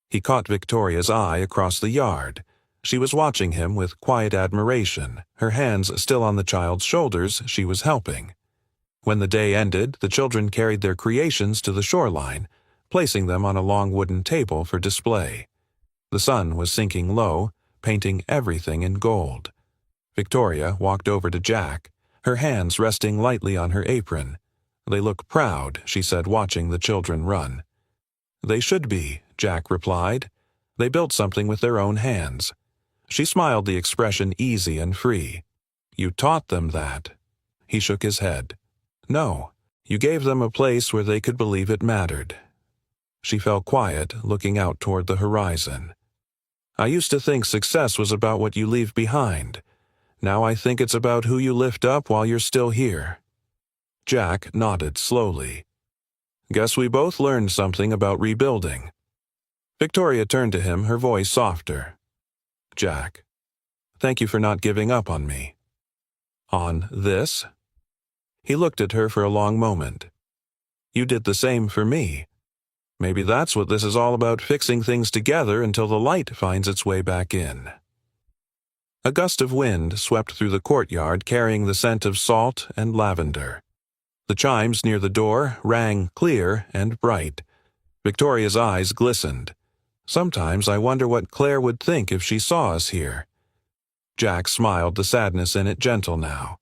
Speaker 1: He caught Victoria's eye across the yard. She was watching him with quiet admiration, her hands still on the child's shoulders she was helping. When the day ended, the children carried their creations to the shoreline, placing them on a long wooden table for display. The sun was sinking low, painting everything in gold. Victoria walked over to Jack, her hands resting lightly on her apron. "They look proud," she said, watching the children run. "They should be," Jack replied. "They built something with their own hands." She smiled, the expression easy and free. "You taught them that." He shook his head. "No, you gave them a place where they could believe it mattered." She fell quiet, looking out toward the horizon. "I used to think success was about what you leave behind. Now I think it's about who you lift up while you're still here." Jack nodded slowly. "Guess we both learned something about rebuilding." Victoria turned to him, her voice softer. "Jack, thank you for not giving up on me." "On this?" He looked at her for a long moment. "You did the same for me. Maybe that's what this is all about, fixing things together until the light finds its way back in." A gust of wind swept through the courtyard, carrying the scent of salt and lavender. The chimes near the door rang clear and bright. Victoria's eyes glistened. Sometimes I wonder what Claire would think if she saw us here." Jack smiled, the sadness in it gentle now.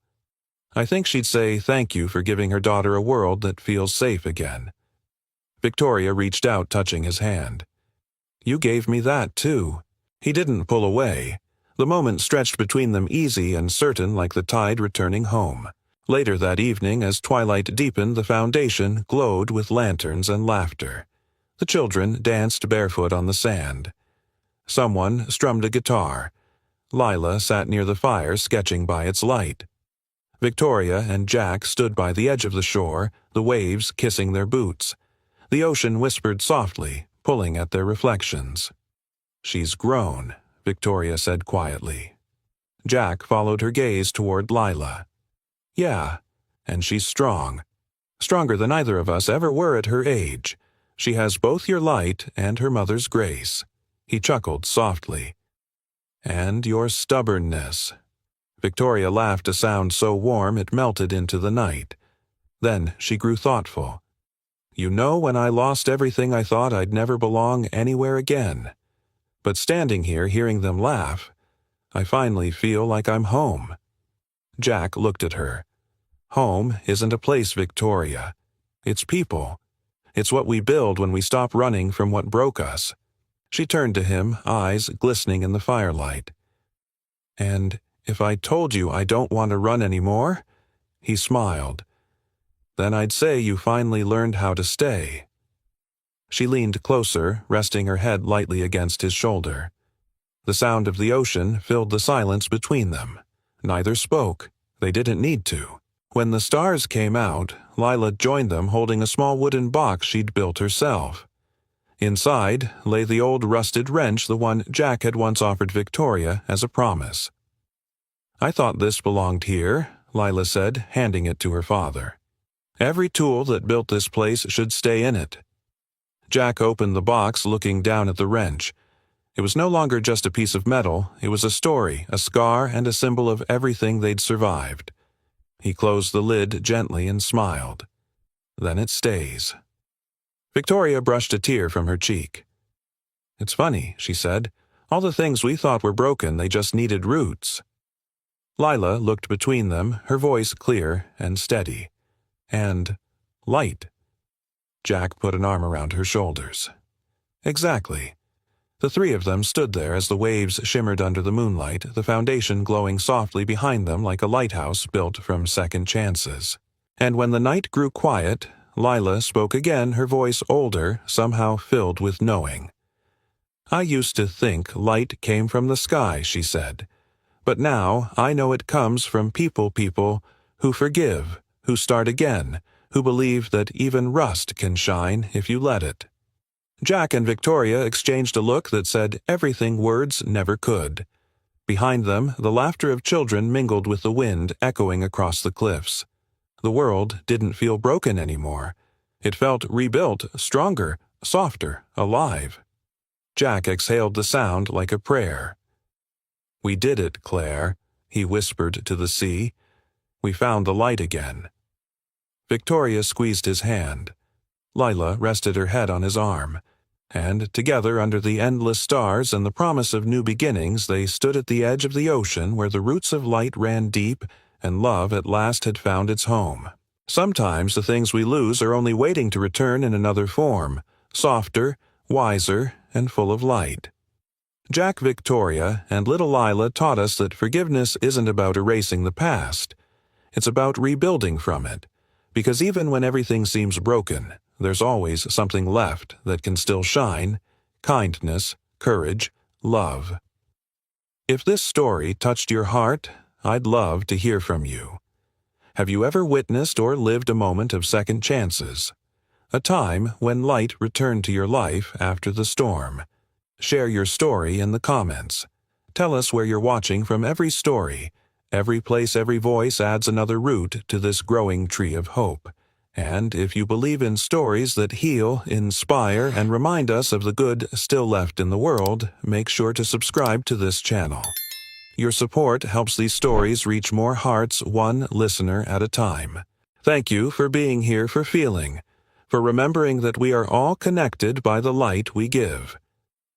Speaker 1: "I think she'd say thank you for giving her daughter a world that feels safe again." Victoria reached out, touching his hand. "You gave me that, too." He didn't pull away. The moment stretched between them easy and certain like the tide returning home. Later that evening, as twilight deepened, the foundation glowed with lanterns and laughter. The children danced barefoot on the sand. Someone strummed a guitar. Lila sat near the fire, sketching by its light. Victoria and Jack stood by the edge of the shore, the waves kissing their boots. The ocean whispered softly, pulling at their reflections. "She's grown," Victoria said quietly. Jack followed her gaze toward Lila. "Yeah, and she's strong. Stronger than either of us ever were at her age. She has both your light and her mother's grace." He chuckled softly. "And your stubbornness." Victoria laughed, a sound so warm it melted into the night. Then she grew thoughtful. "You know, when I lost everything, I thought I'd never belong anywhere again. But standing here, hearing them laugh, I finally feel like I'm home." Jack looked at her. "Home isn't a place, Victoria. It's people. It's what we build when we stop running from what broke us." She turned to him, eyes glistening in the firelight. "And if I told you I don't want to run anymore?" He smiled. "Then I'd say you finally learned how to stay." She leaned closer, resting her head lightly against his shoulder. The sound of the ocean filled the silence between them. Neither spoke. They didn't need to. When the stars came out, Lila joined them, holding a small wooden box she'd built herself. Inside lay the old rusted wrench, the one Jack had once offered Victoria as a promise. "I thought this belonged here," Lila said, handing it to her father. "Every tool that built this place should stay in it." Jack opened the box, looking down at the wrench. It was no longer just a piece of metal. It was a story, a scar, and a symbol of everything they'd survived. He closed the lid gently and smiled. "Then it stays." Victoria brushed a tear from her cheek. "It's funny," she said. "All the things we thought were broken, they just needed roots." Lila looked between them, her voice clear and steady. "And light." Jack put an arm around her shoulders. "Exactly." The three of them stood there as the waves shimmered under the moonlight, the foundation glowing softly behind them like a lighthouse built from second chances. And when the night grew quiet, Lila spoke again, her voice older, somehow filled with knowing. "I used to think light came from the sky," she said. "But now I know it comes from people who forgive, who start again, who believe that even rust can shine if you let it." Jack and Victoria exchanged a look that said everything words never could. Behind them, the laughter of children mingled with the wind echoing across the cliffs. The world didn't feel broken anymore. It felt rebuilt, stronger, softer, alive. Jack exhaled the sound like a prayer. "We did it, Claire," he whispered to the sea. "We found the light again." Victoria squeezed his hand. Lila rested her head on his arm, and together under the endless stars and the promise of new beginnings they stood at the edge of the ocean where the roots of light ran deep and love at last had found its home. Sometimes the things we lose are only waiting to return in another form, softer, wiser, and full of light. Jack, Victoria, and little Lila taught us that forgiveness isn't about erasing the past. It's about rebuilding from it, because even when everything seems broken, there's always something left that can still shine: kindness, courage, love. If this story touched your heart, I'd love to hear from you. Have you ever witnessed or lived a moment of second chances? A time when light returned to your life after the storm? Share your story in the comments. Tell us where you're watching from. Every story, every place, every voice adds another root to this growing tree of hope. And if you believe in stories that heal, inspire, and remind us of the good still left in the world, make sure to subscribe to this channel. Your support helps these stories reach more hearts, one listener at a time. Thank you for being here, for feeling, for remembering that we are all connected by the light we give.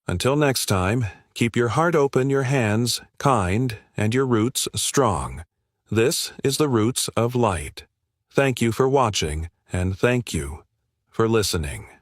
Speaker 1: Until next time, keep your heart open, your hands kind, and your roots strong. This is the Roots of Light. Thank you for watching, and thank you for listening.